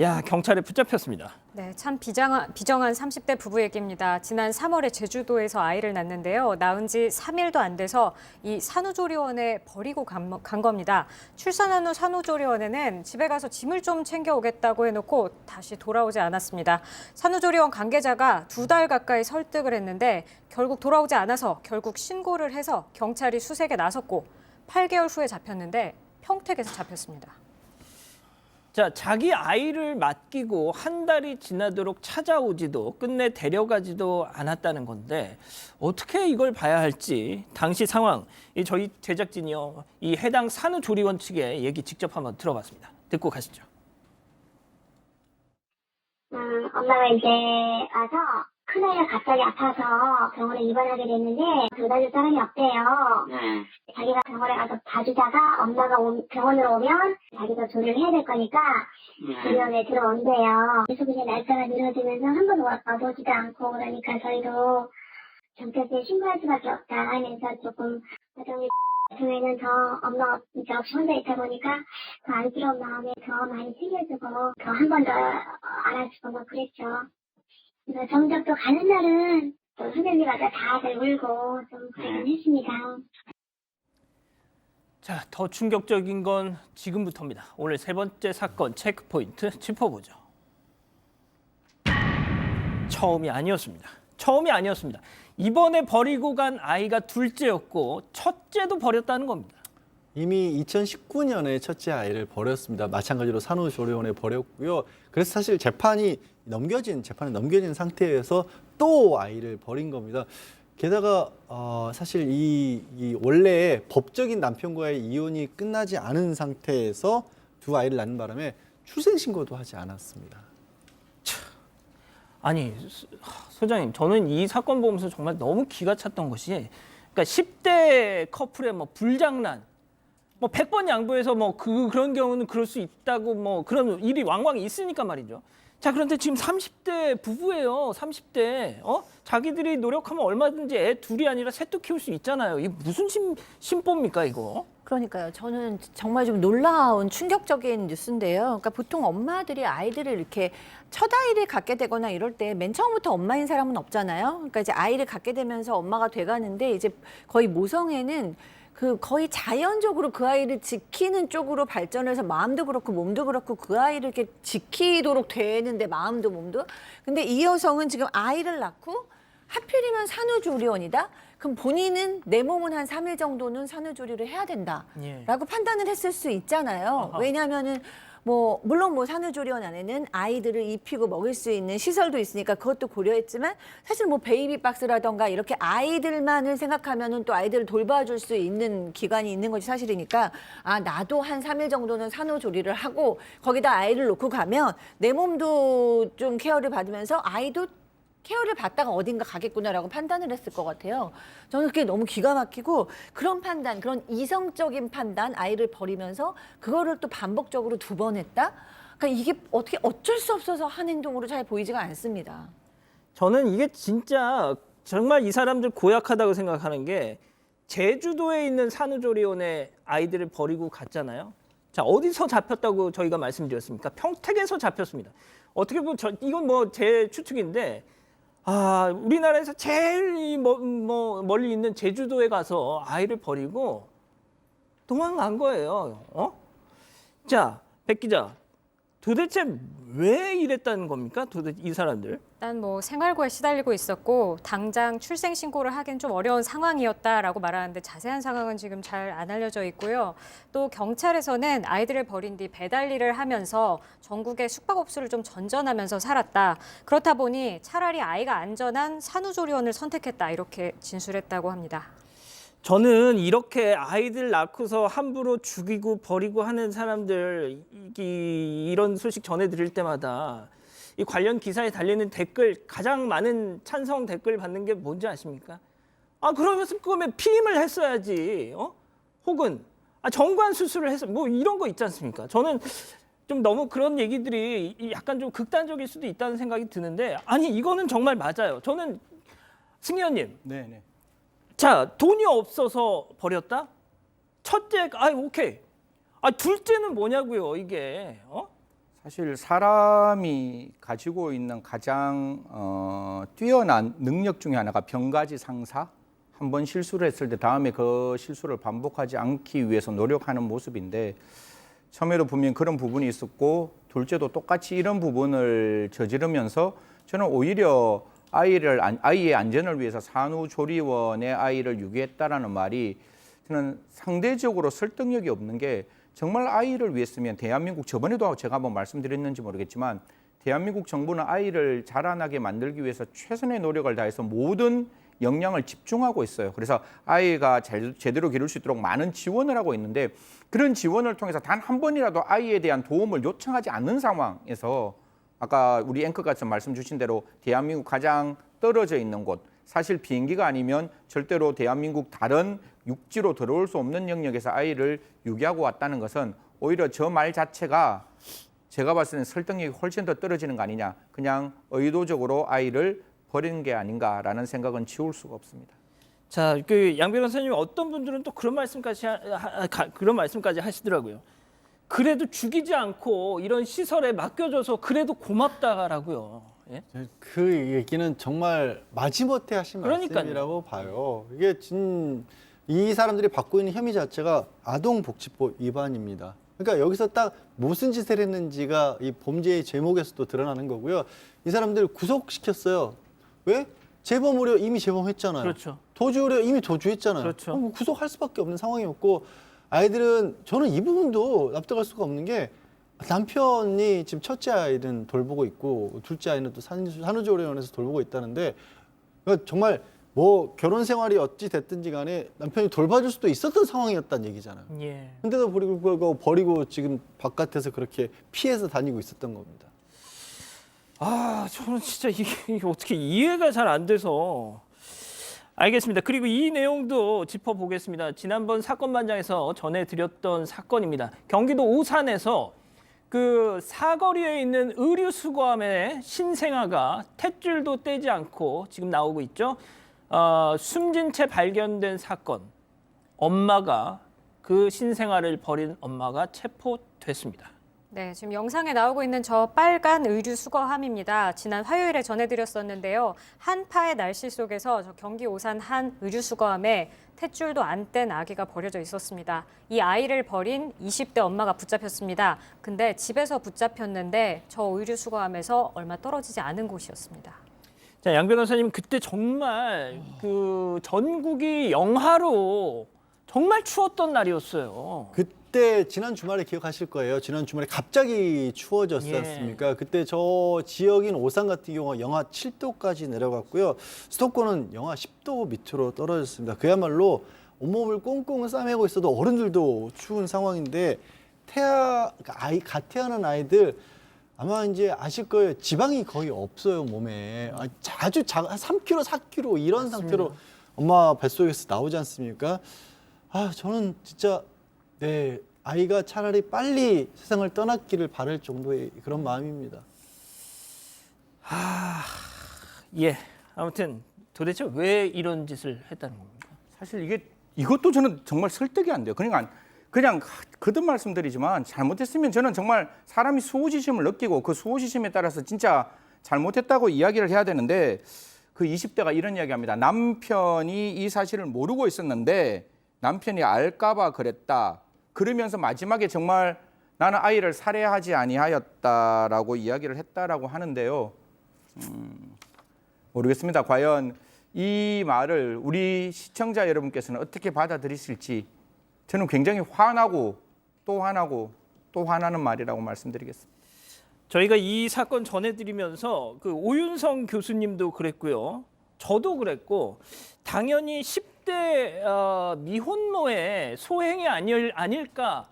야, 경찰에 붙잡혔습니다. 네, 참 비정한 30대 부부 얘기입니다. 지난 3월에 제주도에서 아이를 낳는데요. 낳은 지 3일도 안 돼서 이 산후조리원에 버리고 간 겁니다. 출산한 후 산후조리원에는 집에 가서 짐을 좀 챙겨오겠다고 해놓고 다시 돌아오지 않았습니다. 산후조리원 관계자가 2달 가까이 설득을 했는데 결국 돌아오지 않아서 결국 신고를 해서 경찰이 수색에 나섰고 8개월 후에 잡혔는데 평택에서 잡혔습니다. 자, 자기 아이를 맡기고 한 달이 지나도록 찾아오지도 끝내 데려가지도 않았다는 건데 어떻게 이걸 봐야 할지 당시 상황 이 저희 제작진이요 이 해당 산후조리원 측의 얘기 직접 한번 들어봤습니다. 듣고 가시죠. 엄마가 이제 와서 큰아이가 갑자기 아파서 병원에 입원하게 됐는데 도와줄 사람이 없대요. 자기가 병원에 가서 봐주다가 엄마가 병원으로 오면 자기가 조리를 해야 될 거니까 조리원에 들어온대요. 계속 이제 날짜가 미뤄지면서 한 번 와보지도 않고 그러니까 저희도 경찰서에 신고할 수밖에 없다 하면서 조금 과정이 같은 더 엄마 이제 없이 혼자 있다 보니까 더 안쓰러운 마음에 더 많이 챙겨주고 더 한 번 더 알아주고 뭐 그랬죠. 그래서 정작 또 가는 날은 또 소변기마다 다들 울고 좀 그러긴 했습니다. 자, 더 충격적인 건 지금부터입니다. 오늘 세 번째 사건 체크포인트 짚어보죠. 처음이 아니었습니다. 이번에 버리고 간 아이가 둘째였고 첫째도 버렸다는 겁니다. 이미 2019년에 첫째 아이를 버렸습니다. 마찬가지로 산후조리원에 버렸고요. 그래서 사실 재판에 넘겨진 상태에서 또 아이를 버린 겁니다. 게다가 사실 이 원래 법적인 남편과의 이혼이 끝나지 않은 상태에서 두 아이를 낳는 바람에 출생 신고도 하지 않았습니다. 아니, 소장님, 저는 이 사건 보면서 정말 너무 기가 찼던 것이 그러니까 10대 커플의 뭐 불장난, 뭐 100번 양보해서 뭐 그런 경우는 그럴 수 있다고 뭐 그런 일이 왕왕 있으니까 말이죠. 자, 그런데 지금 30대 부부예요. 30대. 자기들이 노력하면 얼마든지 애 둘이 아니라 셋도 키울 수 있잖아요. 이게 무슨 심보입니까, 이거? 그러니까요. 저는 정말 좀 놀라운 충격적인 뉴스인데요. 그러니까 보통 엄마들이 아이들을 이렇게 첫 아이를 갖게 되거나 이럴 때 맨 처음부터 엄마인 사람은 없잖아요. 그러니까 이제 아이를 갖게 되면서 엄마가 돼가는데 이제 거의 모성애는 거의 자연적으로 그 아이를 지키는 쪽으로 발전해서 마음도 그렇고 몸도 그렇고 그 아이를 이렇게 지키도록 되는데 마음도 몸도. 근데 이 여성은 지금 아이를 낳고 하필이면 산후조리원이다? 그럼 본인은 내 몸은 한 3일 정도는 산후조리를 해야 된다라고 판단을 했을 수 있잖아요. 왜냐하면은 물론 산후조리원 안에는 아이들을 입히고 먹일 수 있는 시설도 있으니까 그것도 고려했지만 사실 베이비박스라던가 이렇게 아이들만을 생각하면은 또 아이들을 돌봐줄 수 있는 기관이 있는 것이 사실이니까 나도 한 3일 정도는 산후조리를 하고 거기다 아이를 놓고 가면 내 몸도 좀 케어를 받으면서 아이도 케어를 받다가 어딘가 가겠구나라고 판단을 했을 것 같아요. 저는 그게 너무 기가 막히고 그런 판단, 그런 이성적인 판단, 아이를 버리면서 그거를 또 반복적으로 2번 했다? 그러니까 이게 어떻게 어쩔 수 없어서 한 행동으로 잘 보이지가 않습니다. 저는 이게 진짜 정말 이 사람들 고약하다고 생각하는 게 제주도에 있는 산후조리원에 아이들을 버리고 갔잖아요. 자, 어디서 잡혔다고 저희가 말씀드렸습니까? 평택에서 잡혔습니다. 어떻게 보면 이건 제 추측인데 우리나라에서 제일 멀리 있는 제주도에 가서 아이를 버리고 도망간 거예요. 자, 백 기자, 도대체 왜 이랬다는 겁니까? 도대체 이 사람들? 일단 생활고에 시달리고 있었고 당장 출생 신고를 하기엔 좀 어려운 상황이었다라고 말하는데 자세한 상황은 지금 잘 안 알려져 있고요. 또 경찰에서는 아이들을 버린 뒤 배달 일을 하면서 전국의 숙박업소를 좀 전전하면서 살았다. 그렇다 보니 차라리 아이가 안전한 산후조리원을 선택했다. 이렇게 진술했다고 합니다. 저는 이렇게 아이들 낳고서 함부로 죽이고 버리고 하는 사람들 이런 소식 전해드릴 때마다 이 관련 기사에 달리는 댓글 가장 많은 찬성 댓글 받는 게 뭔지 아십니까? 그러면 피임을 했어야지. 혹은 정관 수술을 해서 이런 거 있지 않습니까? 저는 좀 너무 그런 얘기들이 약간 좀 극단적일 수도 있다는 생각이 드는데 이거는 정말 맞아요. 저는 승 의원님. 네네. 자, 돈이 없어서 버렸다? 첫째, 오케이. 둘째는 뭐냐고요, 이게. 사실 사람이 가지고 있는 가장 뛰어난 능력 중에 하나가 병가지 상사. 한 번 실수를 했을 때 다음에 그 실수를 반복하지 않기 위해서 노력하는 모습인데 처음에도 분명히 그런 부분이 있었고 둘째도 똑같이 이런 부분을 저지르면서 저는 오히려 아이의 안전을 위해서 산후조리원에 아이를 유기했다라는 말이 저는 상대적으로 설득력이 없는 게 정말 아이를 위했으면 대한민국 저번에도 제가 한번 말씀드렸는지 모르겠지만 대한민국 정부는 아이를 자라나게 만들기 위해서 최선의 노력을 다해서 모든 역량을 집중하고 있어요. 그래서 아이가 제대로 기를 수 있도록 많은 지원을 하고 있는데 그런 지원을 통해서 단 한 번이라도 아이에 대한 도움을 요청하지 않는 상황에서 아까 우리 앵커께서 말씀 주신 대로 대한민국 가장 떨어져 있는 곳, 사실 비행기가 아니면 절대로 대한민국 다른 육지로 들어올 수 없는 영역에서 아이를 유기하고 왔다는 것은 오히려 저 말 자체가 제가 봤을 때는 설득력이 훨씬 더 떨어지는 거 아니냐. 그냥 의도적으로 아이를 버리는 게 아닌가라는 생각은 지울 수가 없습니다. 자, 그 양 변호사님 어떤 분들은 또 그런 말씀까지 하시더라고요. 그래도 죽이지 않고 이런 시설에 맡겨줘서 그래도 고맙다라고요. 예? 그 얘기는 정말 마지못해 하신 그러니까요. 말씀이라고 봐요. 이게 이 사람들이 받고 있는 혐의 자체가 아동복지법 위반입니다. 그러니까 여기서 딱 무슨 짓을 했는지가 이 범죄의 제목에서도 드러나는 거고요. 이 사람들 구속시켰어요. 왜? 재범 우려 이미 재범했잖아요. 그렇죠. 도주 우려 이미 도주했잖아요. 그렇죠. 뭐 구속할 수밖에 없는 상황이었고 아이들은 저는 이 부분도 납득할 수가 없는 게 남편이 지금 첫째 아이는 돌보고 있고 둘째 아이는 또 산후조리원에서 돌보고 있다는데 그러니까 정말 뭐 결혼 생활이 어찌 됐든지 간에 남편이 돌봐줄 수도 있었던 상황이었다는 얘기잖아요. 예. 근데도 버리고 지금 바깥에서 그렇게 피해서 다니고 있었던 겁니다. 아, 저는 진짜 이게 어떻게 이해가 잘 안 돼서. 알겠습니다. 그리고 이 내용도 짚어보겠습니다. 지난번 사건반장에서 전해드렸던 사건입니다. 경기도 오산에서 그 사거리에 있는 의류수거함에 신생아가 탯줄도 떼지 않고 지금 나오고 있죠. 숨진 채 발견된 사건. 엄마가 그 신생아를 버린 엄마가 체포됐습니다. 네, 지금 영상에 나오고 있는 저 빨간 의류 수거함입니다. 지난 화요일에 전해드렸었는데요. 한파의 날씨 속에서 저 경기 오산 한 의류 수거함에 탯줄도 안 뗀 아기가 버려져 있었습니다. 이 아이를 버린 20대 엄마가 붙잡혔습니다. 근데 집에서 붙잡혔는데 저 의류 수거함에서 얼마 떨어지지 않은 곳이었습니다. 자, 양 변호사님 그때 정말 그 전국이 영하로 정말 추웠던 날이었어요. 그때 지난 주말에 기억하실 거예요. 지난 주말에 갑자기 추워졌지 예. 않습니까? 그때 저 지역인 오산 같은 경우가 영하 7도까지 내려갔고요. 수도권은 영하 10도 밑으로 떨어졌습니다. 그야말로 온몸을 꽁꽁 싸매고 있어도 어른들도 추운 상황인데 갓 태어난 아이들 아마 이제 아실 거예요. 지방이 거의 없어요, 몸에. 아주 한 3kg, 4kg 이런 상태로 엄마 뱃속에서 나오지 않습니까? 저는 진짜 네, 아이가 차라리 빨리 세상을 떠났기를 바랄 정도의 그런 마음입니다. 예. 아무튼 도대체 왜 이런 짓을 했다는 겁니까? 사실 이것도 저는 정말 설득이 안 돼요. 그냥 거듭 말씀드리지만 잘못했으면 저는 정말 사람이 수호지심을 느끼고 그 수호지심에 따라서 진짜 잘못했다고 이야기를 해야 되는데 그 20대가 이런 이야기합니다. 남편이 이 사실을 모르고 있었는데 남편이 알까봐 그랬다. 그러면서 마지막에 정말 나는 아이를 살해하지 아니하였다라고 이야기를 했다라고 하는데요. 모르겠습니다. 과연 이 말을 우리 시청자 여러분께서는 어떻게 받아들이실지 저는 굉장히 화나고 또 화나고 또 화나는 말이라고 말씀드리겠습니다. 저희가 이 사건 전해드리면서 그 오윤성 교수님도 그랬고요. 저도 그랬고 당연히 10대 미혼모의 소행이 아닐까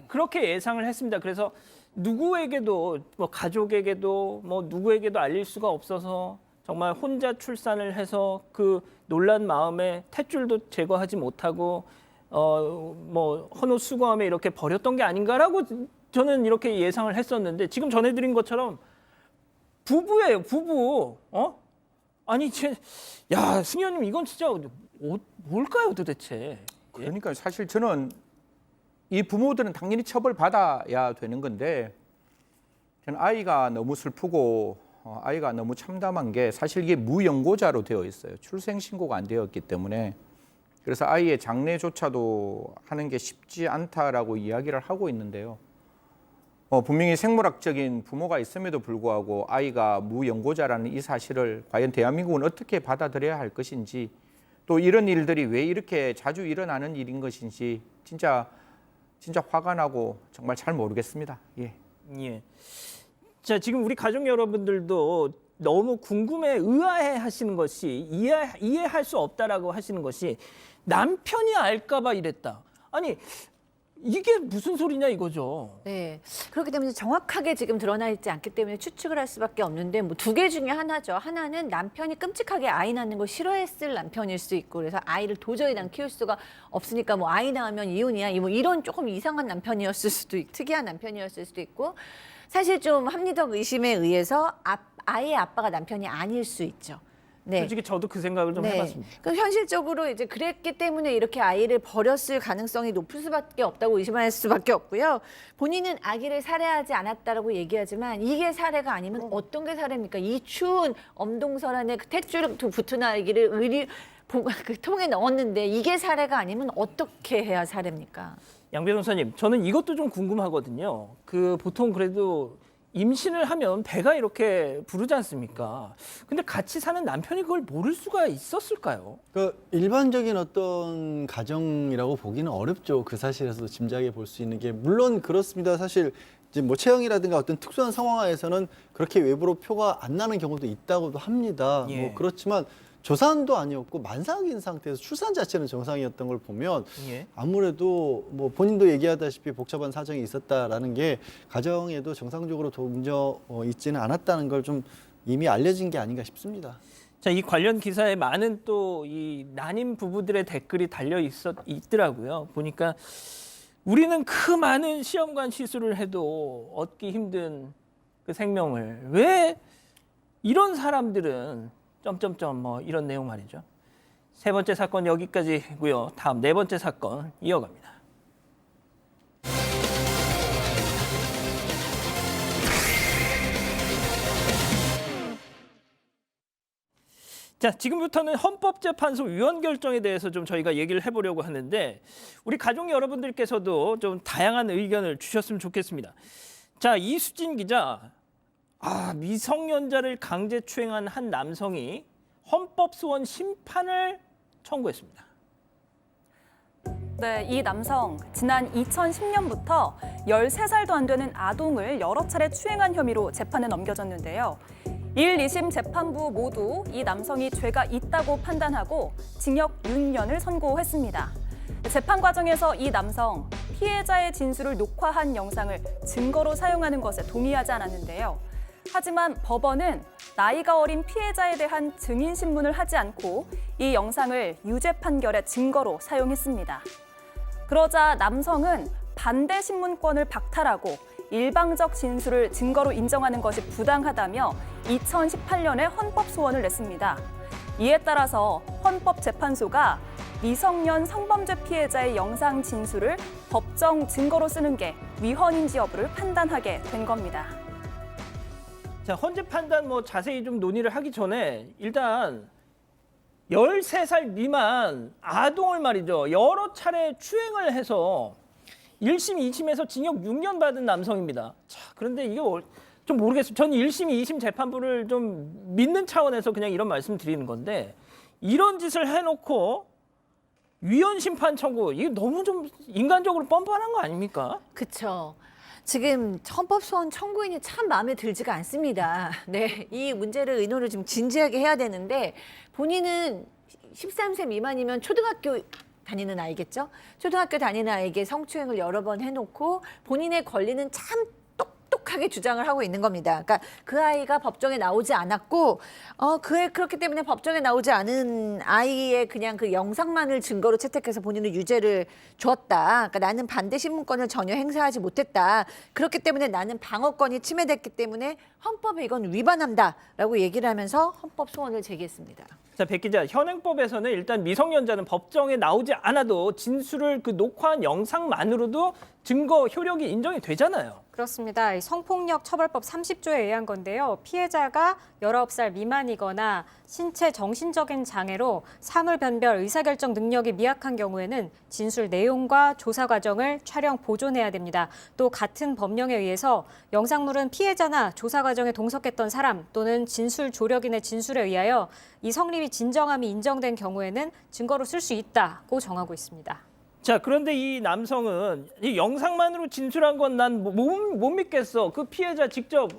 그렇게 예상을 했습니다. 그래서 누구에게도 뭐 가족에게도 뭐 누구에게도 알릴 수가 없어서 정말 혼자 출산을 해서 그 놀란 마음에 탯줄도 제거하지 못하고 뭐 헌옷 수거함에 이렇게 버렸던 게 아닌가라고 저는 이렇게 예상을 했었는데 지금 전해드린 것처럼 부부예요, 부부. 아니, 야, 승현님 이건 진짜 뭘까요, 도대체? 그러니까 사실 저는 이 부모들은 당연히 처벌받아야 되는 건데 저는 아이가 너무 슬프고 아이가 너무 참담한 게 사실 이게 무연고자로 되어 있어요. 출생 신고가 안 되었기 때문에. 그래서 아이의 장례조차도 하는 게 쉽지 않다라고 이야기를 하고 있는데요. 분명히 생물학적인 부모가 있음에도 불구하고 아이가 무연고자라는 이 사실을 과연 대한민국은 어떻게 받아들여야 할 것인지, 또 이런 일들이 왜 이렇게 자주 일어나는 일인 것인지 진짜 화가 나고 정말 잘 모르겠습니다. 예. 예. 자, 지금 우리 가족 여러분들도 너무 궁금해 의아해 하시는 것이 이해할 수 없다라고 하시는 것이 남편이 알까 봐 이랬다. 아니, 이게 무슨 소리냐 이거죠. 네. 그렇기 때문에 정확하게 지금 드러나 있지 않기 때문에 추측을 할 수밖에 없는데 뭐 두 개 중에 하나죠. 하나는 남편이 끔찍하게 아이 낳는 걸 싫어했을 남편일 수 있고, 그래서 아이를 도저히 난 키울 수가 없으니까 뭐 아이 낳으면 이혼이야. 뭐 이런 조금 이상한 남편이었을 수도 있고, 특이한 남편이었을 수도 있고, 사실 좀 합리적 의심에 의해서 아이의 아빠가 남편이 아닐 수 있죠. 네. 솔직히 저도 그 생각을 좀 해봤습니다. 그럼 현실적으로 이제 그랬기 때문에 이렇게 아이를 버렸을 가능성이 높을 수밖에 없다고 의심할 수밖에 없고요. 본인은 아기를 살해하지 않았다라고 얘기하지만 이게 살해가 아니면 어떤 게 살해입니까? 이 추운 엄동설안에 그 탯줄 붙은 아기를 그 통에 넣었는데 이게 살해가 아니면 어떻게 해야 살해입니까? 양 변호사님, 저는 이것도 좀 궁금하거든요. 그 보통 그래도 임신을 하면 배가 이렇게 부르지 않습니까? 근데 같이 사는 남편이 그걸 모를 수가 있었을까요? 그 일반적인 어떤 가정이라고 보기는 어렵죠. 그 사실에서 짐작해 볼 수 있는 게 물론 그렇습니다. 사실 이제 뭐 체형이라든가 어떤 특수한 상황하에서는 그렇게 외부로 표가 안 나는 경우도 있다고도 합니다. 예. 뭐 그렇지만 조산도 아니었고 만삭인 상태에서 출산 자체는 정상이었던 걸 보면 예. 아무래도 뭐 본인도 얘기하다시피 복잡한 사정이 있었다라는 게 가정에도 정상적으로 문제 있지는 않았다는 걸 좀 이미 알려진 게 아닌가 싶습니다. 자, 이 관련 기사에 많은 또 이 난임 부부들의 댓글이 달려 있더라고요. 보니까 우리는 그 많은 시험관 시술을 해도 얻기 힘든 그 생명을 왜 이런 사람들은 점점점 뭐 이런 내용 말이죠. 세 번째 사건 여기까지고요. 다음 네 번째 사건 이어갑니다. 자, 지금부터는 헌법재판소 위헌 결정에 대해서 좀 저희가 얘기를 해보려고 하는데 우리 가족 여러분들께서도 좀 다양한 의견을 주셨으면 좋겠습니다. 자, 이수진 기자, 미성년자를 강제추행한 한 남성이 헌법소원 심판을 청구했습니다. 네, 이 남성 지난 2010년부터 13살도 안 되는 아동을 여러 차례 추행한 혐의로 재판에 넘겨졌는데요. 1, 2심 재판부 모두 이 남성이 죄가 있다고 판단하고 징역 6년을 선고했습니다. 재판 과정에서 이 남성 피해자의 진술을 녹화한 영상을 증거로 사용하는 것에 동의하지 않았는데요. 하지만 법원은 나이가 어린 피해자에 대한 증인 신문을 하지 않고 이 영상을 유죄 판결의 증거로 사용했습니다. 그러자 남성은 반대 신문권을 박탈하고 일방적 진술을 증거로 인정하는 것이 부당하다며 2018년에 헌법 소원을 냈습니다. 이에 따라서 헌법재판소가 미성년 성범죄 피해자의 영상 진술을 법정 증거로 쓰는 게 위헌인지 여부를 판단하게 된 겁니다. 자, 헌재 판단 뭐 자세히 좀 논의를 하기 전에 일단 13살 미만 아동을 말이죠. 여러 차례 추행을 해서 1심, 2심에서 징역 6년 받은 남성입니다. 자, 그런데 이게 좀 모르겠어요. 저는 1심, 2심 재판부를 좀 믿는 차원에서 그냥 이런 말씀 드리는 건데 이런 짓을 해놓고 위헌 심판 청구, 이게 너무 좀 인간적으로 뻔뻔한 거 아닙니까? 그렇죠. 지금 헌법소원 청구인이 참 마음에 들지가 않습니다. 네, 이 문제를 의논을 좀 진지하게 해야 되는데 본인은 13세 미만이면 초등학교 다니는 아이겠죠? 초등학교 다니는 아이에게 성추행을 여러 번 해놓고 본인의 권리는 참 똑똑하게 주장을 하고 있는 겁니다. 그러니까 그 아이가 법정에 나오지 않았고 그렇기 때문에 법정에 나오지 않은 아이의 그냥 그 영상만을 증거로 채택해서 본인은 유죄를 줬다. 그러니까 나는 반대 신문권을 전혀 행사하지 못했다. 그렇기 때문에 나는 방어권이 침해됐기 때문에 헌법에 이건 위반한다라고 얘기를 하면서 헌법 소원을 제기했습니다. 자, 백 기자, 현행법에서는 일단 미성년자는 법정에 나오지 않아도 진술을 그 녹화한 영상만으로도 증거 효력이 인정이 되잖아요. 그렇습니다. 이 성폭력 처벌법 30조에 의한 건데요. 피해자가 19살 미만이거나 신체 정신적인 장애로 사물 변별 의사결정 능력이 미약한 경우에는 진술 내용과 조사 과정을 촬영 보존해야 됩니다. 또 같은 법령에 의해서 영상물은 피해자나 조사 과정에 동석했던 사람 또는 진술 조력인의 진술에 의하여 이 성립이 진정함이 인정된 경우에는 증거로 쓸 수 있다고 정하고 있습니다. 자, 그런데 이 남성은 이 영상만으로 진술한 건 난 못 믿겠어. 그 피해자 직접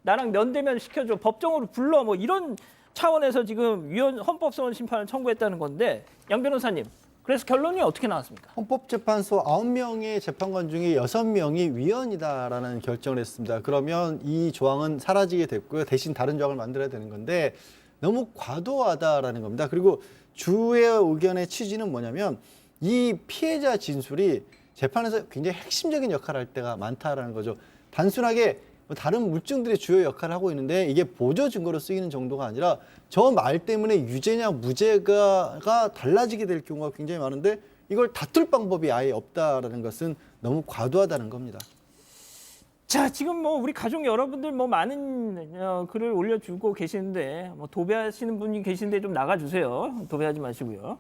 나랑 면대면 시켜줘. 법정으로 불러. 뭐 이런 차원에서 지금 헌법소원 심판을 청구했다는 건데 양 변호사님. 그래서 결론이 어떻게 나왔습니까? 헌법재판소 9명의 재판관 중에 6명이 위헌이다라는 결정을 했습니다. 그러면 이 조항은 사라지게 됐고요. 대신 다른 조항을 만들어야 되는 건데 너무 과도하다라는 겁니다. 그리고 주의 의견의 취지는 뭐냐면 이 피해자 진술이 재판에서 굉장히 핵심적인 역할을 할 때가 많다라는 거죠. 단순하게 다른 물증들의 주요 역할을 하고 있는데 이게 보조 증거로 쓰이는 정도가 아니라 저 말 때문에 유죄냐 무죄가 달라지게 될 경우가 굉장히 많은데 이걸 다툴 방법이 아예 없다라는 것은 너무 과도하다는 겁니다. 자, 지금 뭐 우리 가족 여러분들 뭐 많은 글을 올려주고 계시는데 뭐 도배하시는 분이 계신데 좀 나가주세요. 도배하지 마시고요.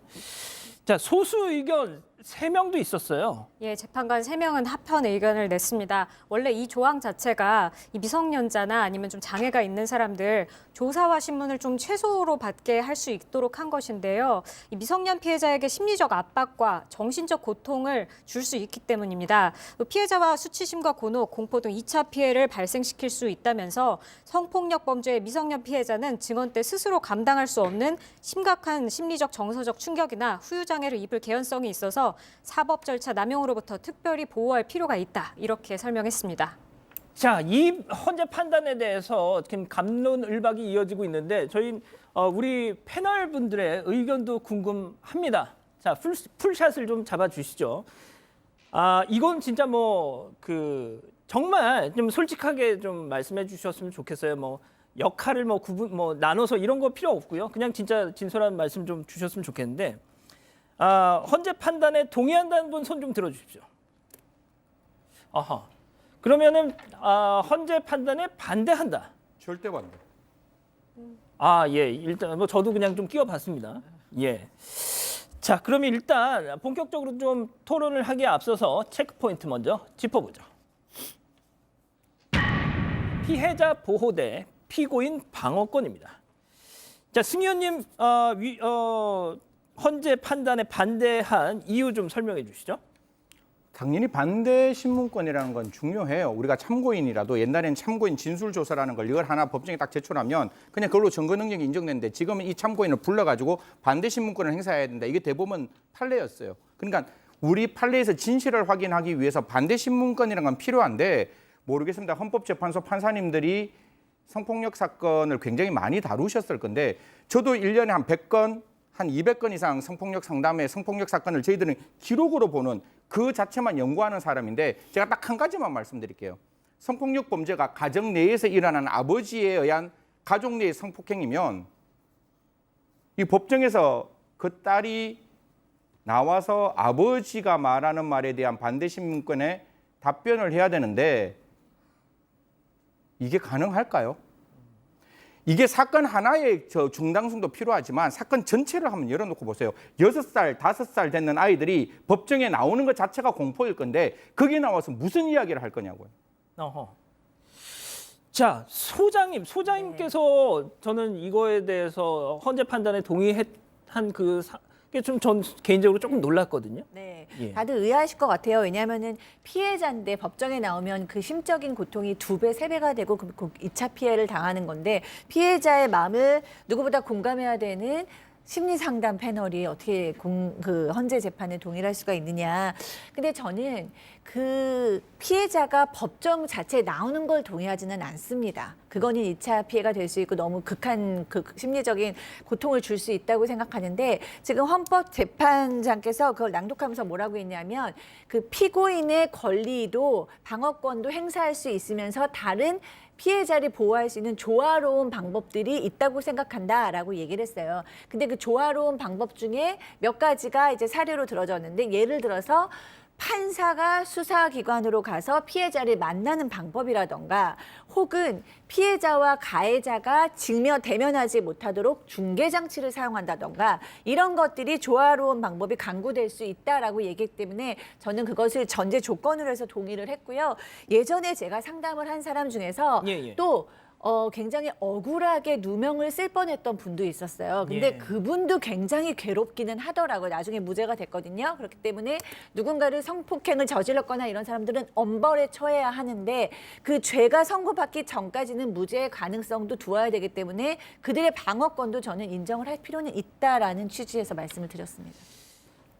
자, 소수 의견 3명도 있었어요. 예, 재판관 3명은 합헌 의견을 냈습니다. 원래 이 조항 자체가 이 미성년자나 아니면 좀 장애가 있는 사람들 조사와 신문을 좀 최소로 받게 할 수 있도록 한 것인데요. 이 미성년 피해자에게 심리적 압박과 정신적 고통을 줄 수 있기 때문입니다. 피해자와 수치심과 곤혹, 공포 등 2차 피해를 발생시킬 수 있다면서 성폭력 범죄의 미성년 피해자는 증언 때 스스로 감당할 수 없는 심각한 심리적 정서적 충격이나 후유장애를 입을 개연성이 있어서 사법 절차 남용으로부터 특별히 보호할 필요가 있다. 이렇게 설명했습니다. 자, 이 헌재 판단에 대해서 지금 갑론을박이 이어지고 있는데 저희 우리 패널 분들의 의견도 궁금합니다. 자, 풀샷을 좀 잡아주시죠. 이건 진짜 정말 좀 솔직하게 좀 말씀해 주셨으면 좋겠어요. 뭐 역할을 나눠서 이런 거 필요 없고요. 그냥 진짜 진솔한 말씀 좀 주셨으면 좋겠는데. 헌재 판단에 동의한다는 분 손 좀 들어주십시오. 그러면은 헌재 판단에 반대한다. 절대 반대. 예, 일단 뭐 저도 그냥 좀 끼워봤습니다. 예. 자, 그러면 일단 본격적으로 좀 토론을 하기에 앞서서 체크 포인트 먼저 짚어보죠. 피해자 보호 대 피고인 방어권입니다. 자, 승 의원님, 헌재 판단에 반대한 이유 좀 설명해 주시죠. 당연히 반대 신문권이라는 건 중요해요. 우리가 참고인이라도 옛날에는 참고인 진술조사라는 걸 이걸 하나 법정에 딱 제출하면 그냥 그걸로 증거 능력이 인정되는데 지금은 이 참고인을 불러가지고 반대 신문권을 행사해야 된다. 이게 대법원 판례였어요. 그러니까 우리 판례에서 진실을 확인하기 위해서 반대 신문권이라는 건 필요한데 모르겠습니다. 헌법재판소 판사님들이 성폭력 사건을 굉장히 많이 다루셨을 건데 저도 1년에 한 100건, 한 200건 이상 성폭력 상담의 성폭력 사건을 저희들은 기록으로 보는 그 자체만 연구하는 사람인데 제가 딱 한 가지만 말씀드릴게요. 성폭력 범죄가 가정 내에서 일어난 아버지에 의한 가족 내의 성폭행이면 이 법정에서 그 딸이 나와서 아버지가 말하는 말에 대한 반대 신문권에 답변을 해야 되는데 이게 가능할까요? 이게 사건 하나의 중당성도 필요하지만 사건 전체를 한번 열어놓고 보세요. 6살, 5살 되는 아이들이 법정에 나오는 것 자체가 공포일 건데 거기 나와서 무슨 이야기를 할 거냐고요. 자, 소장님께서 저는 이거에 대해서 헌재 판단에 동의한 게 좀 전 개인적으로 조금 놀랐거든요. 네, 예. 다들 의아하실 것 같아요. 왜냐하면은 피해자인데 법정에 나오면 그 심적인 고통이 2배, 3배가 되고 그 2차 피해를 당하는 건데 피해자의 마음을 누구보다 공감해야 되는 심리상담 패널이 어떻게 그 헌재 재판에 동의할 수가 있느냐. 근데 저는 그 피해자가 법정 자체에 나오는 걸 동의하지는 않습니다. 그거는 2차 피해가 될 수 있고 너무 극한 심리적인 고통을 줄 수 있다고 생각하는데 지금 헌법재판장께서 그걸 낭독하면서 뭐라고 했냐면 그 피고인의 권리도 방어권도 행사할 수 있으면서 다른 피해자를 보호할 수 있는 조화로운 방법들이 있다고 생각한다라고 얘기를 했어요. 근데 그 조화로운 방법 중에 몇 가지가 이제 사례로 들어졌는데 예를 들어서 판사가 수사기관으로 가서 피해자를 만나는 방법이라던가 혹은 피해자와 가해자가 직면 대면하지 못하도록 중개장치를 사용한다던가 이런 것들이 조화로운 방법이 강구될 수 있다라고 얘기했기 때문에 저는 그것을 전제 조건으로 해서 동의를 했고요. 예전에 제가 상담을 한 사람 중에서 또 굉장히 억울하게 누명을 쓸 뻔했던 분도 있었어요. 근데 그분도 굉장히 괴롭기는 하더라고요. 나중에 무죄가 됐거든요. 그렇기 때문에 누군가를 성폭행을 저질렀거나 이런 사람들은 엄벌에 처해야 하는데 그 죄가 선고받기 전까지는 무죄의 가능성도 두어야 되기 때문에 그들의 방어권도 저는 인정을 할 필요는 있다라는 취지에서 말씀을 드렸습니다.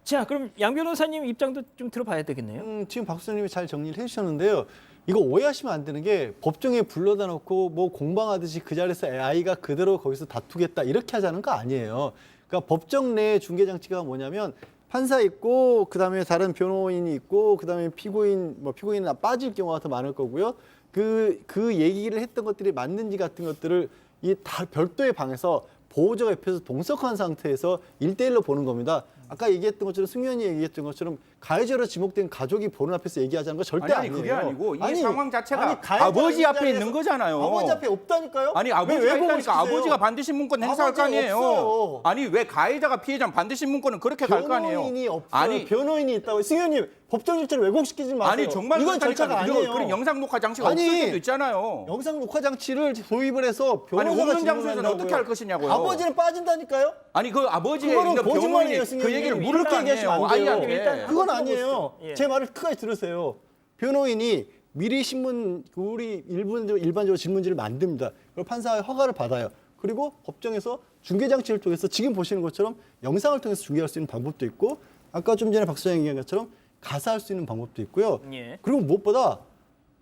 자, 그럼 양 변호사님 입장도 좀 들어봐야 되겠네요. 지금 박 수장님이 잘 정리를 해주셨는데요. 이거 오해하시면 안 되는 게 법정에 불러다 놓고 뭐 공방하듯이 그 자리에서 아이가 그대로 거기서 다투겠다 이렇게 하자는 거 아니에요. 그러니까 법정 내 중개장치가 뭐냐면 판사 있고 그다음에 다른 변호인이 있고 그다음에 피고인은 빠질 경우가 더 많을 거고요. 그 얘기를 했던 것들이 맞는지 같은 것들을 이 다 별도의 방에서 보호자가 옆에서 동석한 상태에서 1대1로 보는 겁니다. 아까 얘기했던 것처럼 승현이 얘기했던 것처럼 가해자로 지목된 가족이 보는 앞에서 얘기하자는 거 절대 아니, 아니에요. 그게 아니고 이 상황 자체가 가해자가 아버지 있는 앞에 있는 자리에서 거잖아요. 아버지 앞에 없다니까요? 아니 왜 아버지가 보고 있다니까 시키세요? 아버지가 반드시 문건 행사할 거 아버지가 아니에요. 없어요. 아니 왜 가해자가 피해자는 반드시 문건은 그렇게 갈 거 아니에요. 변호인이 없어요. 아니 변호인이 있다고. 승현님 법정 절차를 왜곡시키지 마세요. 아니 정말 이건 절차가 아니에요. 그런 영상 녹화 장치가 아니, 없을 수도 있잖아요. 영상 녹화 장치를 도입을 해서 아니 변호사가 없는 장소에서는 진행한다고요. 어떻게 할 것이냐고요. 아버지는 빠진다니까요? 아니 그 아버지의 그거는 있는 거짓말이에요, 변호인이 승현님. 그 얘기를 물을 그렇게 거 아니에요. 얘기하시면 안 돼요. 아이한테. 일단 그건 아니에요. 예. 제 말을 끝까지 들으세요. 변호인이 미리 신문 우리 일반적으로 질문지를 만듭니다. 그리고 판사의 허가를 받아요. 그리고 법정에서 중개장치를 통해서 지금 보시는 것처럼 영상을 통해서 중개할 수 있는 방법도 있고 아까 좀 전에 박 수장이 얘기한 것처럼 가사할 수 있는 방법도 있고요. 그리고 무엇보다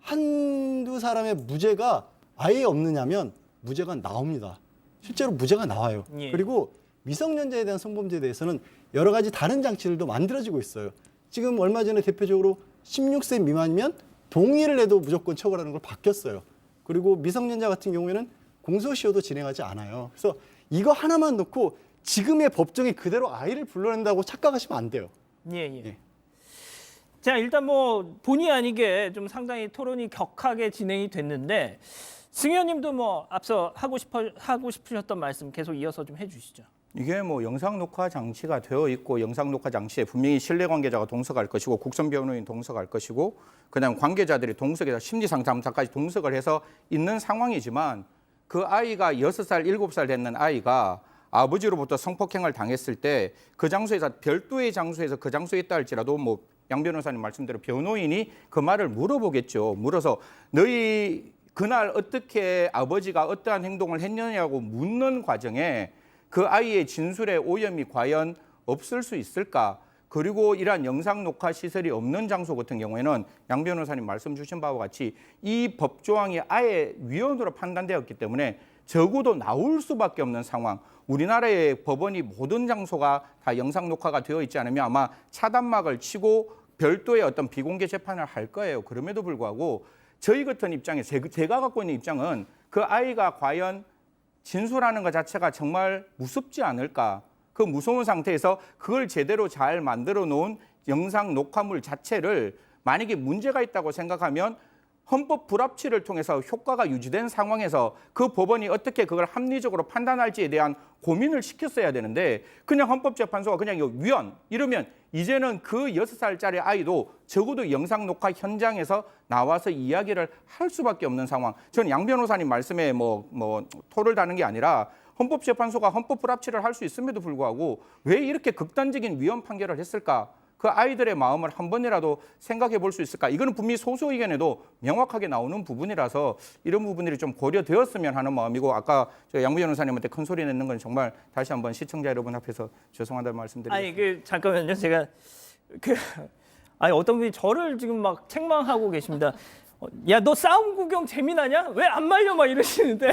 한두 사람의 무죄가 아예 없느냐면 무죄가 나옵니다. 실제로 무죄가 나와요. 그리고 미성년자에 대한 성범죄에 대해서는 여러 가지 다른 장치들도 만들어지고 있어요. 지금 얼마 전에 대표적으로 16세 미만이면 동의를 해도 무조건 처벌하는 걸 바뀌었어요. 그리고 미성년자 같은 경우에는 공소시효도 진행하지 않아요. 그래서 이거 하나만 놓고 지금의 법정에 그대로 아이를 불러낸다고 착각하시면 안 돼요. 예. 자, 일단 뭐 본의 아니게 좀 상당히 토론이 격하게 진행이 됐는데 승현님도 뭐 앞서 하고 싶으셨던 말씀 계속 이어서 좀 해주시죠. 이게 뭐 영상 녹화 장치가 되어 있고 영상 녹화 장치에 분명히 신뢰 관계자가 동석할 것이고 국선 변호인 동석할 것이고 그다음 관계자들이 동석해서 심리 상담사까지 동석을 해서 있는 상황이지만 그 아이가 6살, 7살 됐는 아이가 아버지로부터 성폭행을 당했을 때 그 장소에서 별도의 장소에서 그 장소에 있다 할지라도 뭐 양 변호사님 말씀대로 변호인이 그 말을 물어보겠죠. 물어서 너희 그날 어떻게 아버지가 어떠한 행동을 했느냐고 묻는 과정에 그 아이의 진술에 오염이 과연 없을 수 있을까? 그리고 이러한 영상 녹화 시설이 없는 장소 같은 경우에는 양 변호사님 말씀 주신 바와 같이 이 법조항이 아예 위헌으로 판단되었기 때문에 적어도 나올 수밖에 없는 상황. 우리나라의 법원이 모든 장소가 다 영상 녹화가 되어 있지 않으면 아마 차단막을 치고 별도의 어떤 비공개 재판을 할 거예요. 그럼에도 불구하고 저희 같은 입장에 제가 갖고 있는 입장은 그 아이가 과연 진술하는 것 자체가 정말 무섭지 않을까. 그 무서운 상태에서 그걸 제대로 잘 만들어 놓은 영상 녹화물 자체를 만약에 문제가 있다고 생각하면 헌법 불합치를 통해서 효과가 유지된 상황에서 그 법원이 어떻게 그걸 합리적으로 판단할지에 대한 고민을 시켰어야 되는데 그냥 헌법재판소가 그냥 이거 위헌 이러면 이제는 그 6살짜리 아이도 적어도 영상 녹화 현장에서 나와서 이야기를 할 수밖에 없는 상황. 저는 양 변호사님 말씀에 뭐 토를 다는 게 아니라 헌법재판소가 헌법 불합치를 할 수 있음에도 불구하고 왜 이렇게 극단적인 위헌 판결을 했을까? 그 아이들의 마음을 한 번이라도 생각해 볼 수 있을까? 이거는 분명히 소수 의견에도 명확하게 나오는 부분이라서 이런 부분들이 좀 고려되었으면 하는 마음이고 아까 양 변호사님한테 큰 소리 내는 건 정말 다시 한번 시청자 여러분 앞에서 죄송하다는 말씀드리겠습니다. 잠깐만요. 제가 어떤 분이 저를 지금 막 책망하고 계십니다. 야, 너 싸움 구경 재미나냐? 왜 안 말려? 막 이러시는데.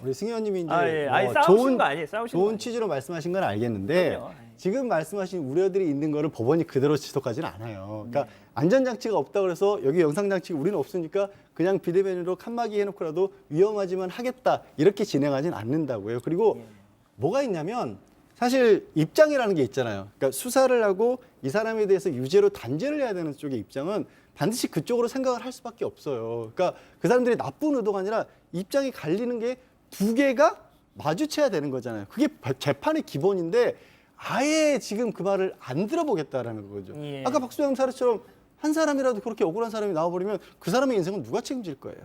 우리 승현님이 이제 싸우신 거 아니에요. 좋은 취지로 말씀하신 건 알겠는데 지금 말씀하신 우려들이 있는 거를 법원이 그대로 지속하지는 않아요. 그러니까 안전장치가 없다 그래서 여기 영상장치가 우리는 없으니까 그냥 비대면으로 칸막이 해놓고라도 위험하지만 하겠다 이렇게 진행하지는 않는다고요. 그리고 뭐가 있냐면 사실 입장이라는 게 있잖아요. 그러니까 수사를 하고 이 사람에 대해서 유죄로 단죄를 해야 되는 쪽의 입장은 반드시 그쪽으로 생각을 할 수밖에 없어요. 그러니까 그 사람들이 나쁜 의도가 아니라 입장이 갈리는 게 두 개가 마주쳐야 되는 거잖아요. 그게 재판의 기본인데 아예 지금 그 말을 안 들어보겠다라는 거죠. 예. 아까 박수영 사례처럼 한 사람이라도 그렇게 억울한 사람이 나와버리면 그 사람의 인생은 누가 책임질 거예요.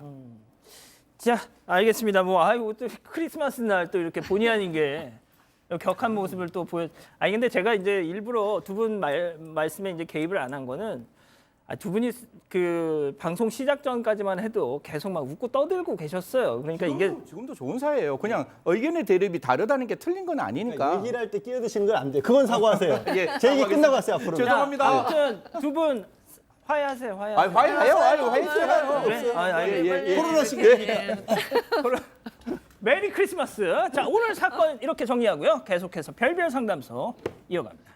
자, 알겠습니다. 뭐 아이고 또 크리스마스 날 또 이렇게 본의 아닌 게 격한 모습을 또 보여. 아니 근데 제가 이제 일부러 두 분 말씀에 이제 개입을 안 한 거는 두 분이 그 방송 시작 전까지만 해도 계속 막 웃고 떠들고 계셨어요. 그러니까 이게 지금도 좋은 사회예요. 그냥 의견의 대립이 다르다는 게 틀린 건 아니니까. 얘기를 할 때 끼어드시는 건 안 돼요. 그건 사과하세요. 예, 제 얘기 끝나고 하세요, 앞으로. 죄송합니다. 아무튼 두 분 화해하세요. 화해하세요. 화해해요. 화해해요. 그래? 코로나 시기니까. 메리 크리스마스. 자, 오늘 사건 이렇게 정리하고요. 계속해서 별별 상담소 이어갑니다.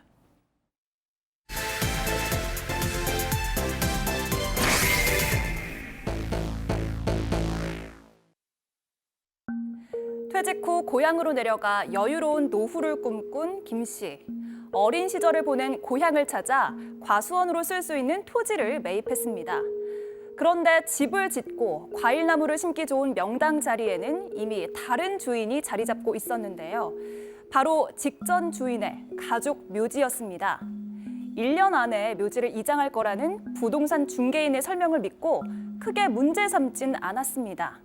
퇴직 후 고향으로 내려가 여유로운 노후를 꿈꾼 김 씨. 어린 시절을 보낸 고향을 찾아 과수원으로 쓸 수 있는 토지를 매입했습니다. 그런데 집을 짓고 과일나무를 심기 좋은 명당 자리에는 이미 다른 주인이 자리 잡고 있었는데요. 바로 직전 주인의 가족 묘지였습니다. 1년 안에 묘지를 이장할 거라는 부동산 중개인의 설명을 믿고 크게 문제 삼진 않았습니다.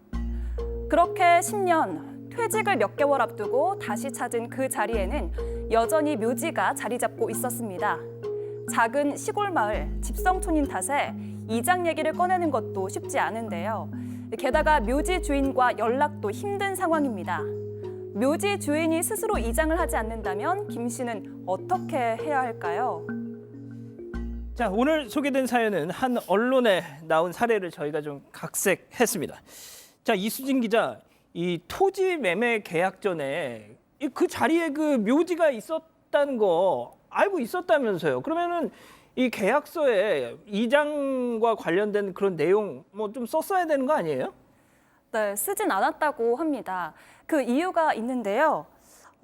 그렇게 10년, 퇴직을 몇 개월 앞두고 다시 찾은 그 자리에는 여전히 묘지가 자리 잡고 있었습니다. 작은 시골 마을, 집성촌인 탓에 이장 얘기를 꺼내는 것도 쉽지 않은데요. 게다가 묘지 주인과 연락도 힘든 상황입니다. 묘지 주인이 스스로 이장을 하지 않는다면 김 씨는 어떻게 해야 할까요? 자, 오늘 소개된 사연은 한 언론에 나온 사례를 저희가 좀 각색했습니다. 자, 이수진 기자, 이 토지 매매 계약 전에 그 자리에 그 묘지가 있었다는 거 알고 있었다면서요. 그러면은 이 계약서에 이장과 관련된 그런 내용 뭐 좀 썼어야 되는 거 아니에요? 네, 쓰진 않았다고 합니다. 그 이유가 있는데요.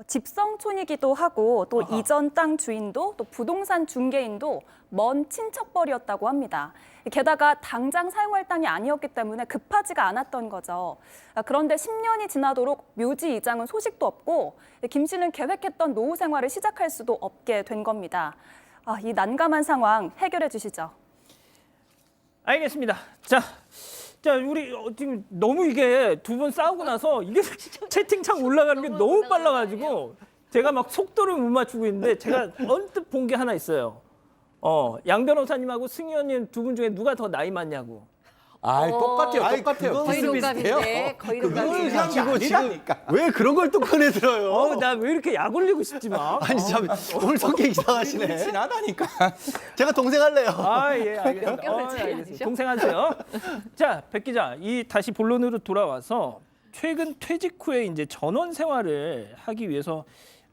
집성촌이기도 하고 또 아하. 이전 땅 주인도 또 부동산 중개인도 먼 친척벌이었다고 합니다. 게다가 당장 사용할 땅이 아니었기 때문에 급하지가 않았던 거죠. 그런데 10년이 지나도록 묘지 이장은 소식도 없고 김 씨는 계획했던 노후 생활을 시작할 수도 없게 된 겁니다. 이 난감한 상황 해결해 주시죠. 알겠습니다. 자, 우리 지금 너무 이게 두 분 싸우고 나서 이게 채팅창 올라가는 게 너무 빨라가지고 제가 막 속도를 못 맞추고 있는데 제가 언뜻 본 게 하나 있어요. 양 변호사님하고 승 의원님 두 분 중에 누가 더 나이 많냐고. 똑같아요. 아이, 똑같아요. 그건 거의 비슷비슷해요. 동갑인데, 거의 그걸 동갑인데. 가지고 지금 아니라니까. 왜 그런 걸 또 꺼내 들어요? 나 왜 이렇게 약 올리고 싶지 마. 아니 참 오늘 성격 이상하시네. 친하다니까. 제가 동생 할래요. 예, 알겠습니다. 알겠습니다. 동생 하세요. 자, 백 기자, 이 다시 본론으로 돌아와서 최근 퇴직 후에 이제 전원 생활을 하기 위해서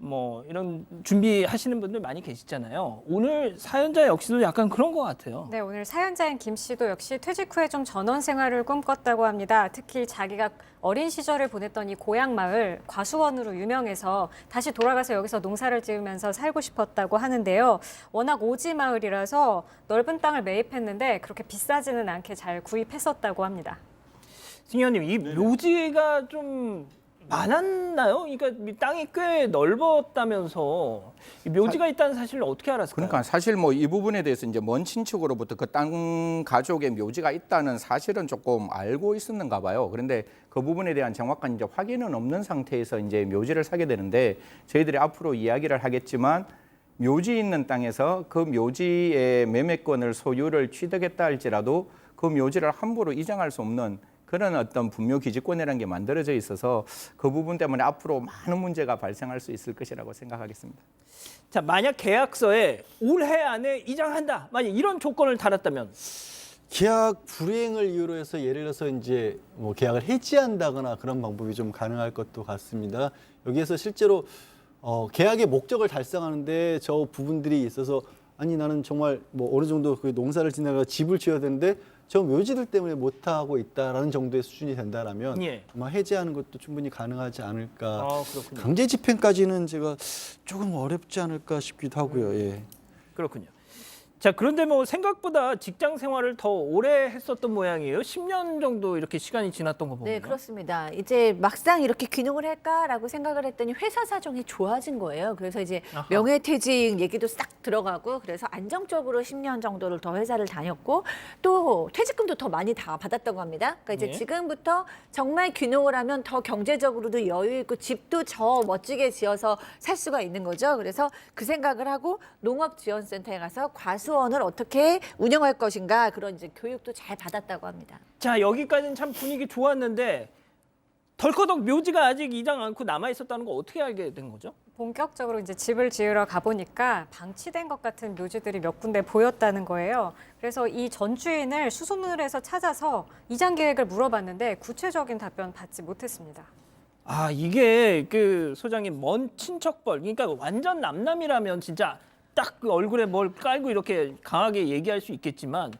뭐 이런 준비하시는 분들 많이 계시잖아요. 오늘 사연자 역시도 약간 그런 것 같아요. 네, 오늘 사연자인 김 씨도 역시 퇴직 후에 좀 전원 생활을 꿈꿨다고 합니다. 특히 자기가 어린 시절을 보냈던 이 고향 마을 과수원으로 유명해서 다시 돌아가서 여기서 농사를 지으면서 살고 싶었다고 하는데요. 워낙 오지 마을이라서 넓은 땅을 매입했는데 그렇게 비싸지는 않게 잘 구입했었다고 합니다. 승 의원님, 이 묘지가 좀 많았나요? 그러니까 이 땅이 꽤 넓었다면서 이 묘지가 있다는 사실을 어떻게 알았을까요? 그러니까 사실 뭐 이 부분에 대해서 이제 먼 친척으로부터 그 땅 가족의 묘지가 있다는 사실은 조금 알고 있었는가 봐요. 그런데 그 부분에 대한 정확한 이제 확인은 없는 상태에서 이제 묘지를 사게 되는데 저희들이 앞으로 이야기를 하겠지만 묘지 있는 땅에서 그 묘지의 매매권을 소유를 취득했다 할지라도 그 묘지를 함부로 이장할 수 없는 그런 어떤 분묘 기지권이라는 게 만들어져 있어서 그 부분 때문에 앞으로 많은 문제가 발생할 수 있을 것이라고 생각하겠습니다. 자, 만약 계약서에 올해 안에 이장한다, 만약 이런 조건을 달았다면 계약 불이행을 이유로 해서 예를 들어서 이제 뭐 계약을 해지한다거나 그런 방법이 좀 가능할 것도 같습니다. 여기에서 실제로 계약의 목적을 달성하는데 저 부분들이 있어서 아니 나는 정말 뭐 어느 정도 그 농사를 지내가 집을 지어야 되는데 저 묘지들 때문에 못하고 있다라는 정도의 수준이 된다라면 예. 아마 해제하는 것도 충분히 가능하지 않을까. 아, 그렇군요. 강제 집행까지는 제가 조금 어렵지 않을까 싶기도 하고요. 예. 그렇군요. 자, 그런데 뭐 생각보다 직장 생활을 더 오래 했었던 모양이에요. 10년 정도 이렇게 시간이 지났던 거 보면. 네, 그렇습니다. 이제 막상 이렇게 귀농을 할까라고 생각을 했더니 회사 사정이 좋아진 거예요. 그래서 이제 아하. 명예퇴직 얘기도 싹 들어가고 그래서 안정적으로 10년 정도를 더 회사를 다녔고 또 퇴직금도 더 많이 다 받았다고 합니다. 그러니까 이제 예. 지금부터 정말 귀농을 하면 더 경제적으로도 여유 있고 집도 더 멋지게 지어서 살 수가 있는 거죠. 그래서 그 생각을 하고 농업지원센터에 가서 과수원을 어떻게 운영할 것인가 그런 이제 교육도 잘 받았다고 합니다. 자, 여기까지는 참 분위기 좋았는데 덜커덕 묘지가 아직 이장 않고 남아 있었다는 거 어떻게 알게 된 거죠? 본격적으로 이제 집을 지으러 가보니까 방치된 것 같은 묘지들이 몇 군데 보였다는 거예요. 그래서 이 전 주인을 수소문을 해서 찾아서 이장 계획을 물어봤는데 구체적인 답변 받지 못했습니다. 아, 이게 그 소장님 먼 친척벌, 그러니까 완전 남남이라면 진짜 딱 그 얼굴에 뭘 깔고 이렇게 강하게 얘기할 수 있겠지만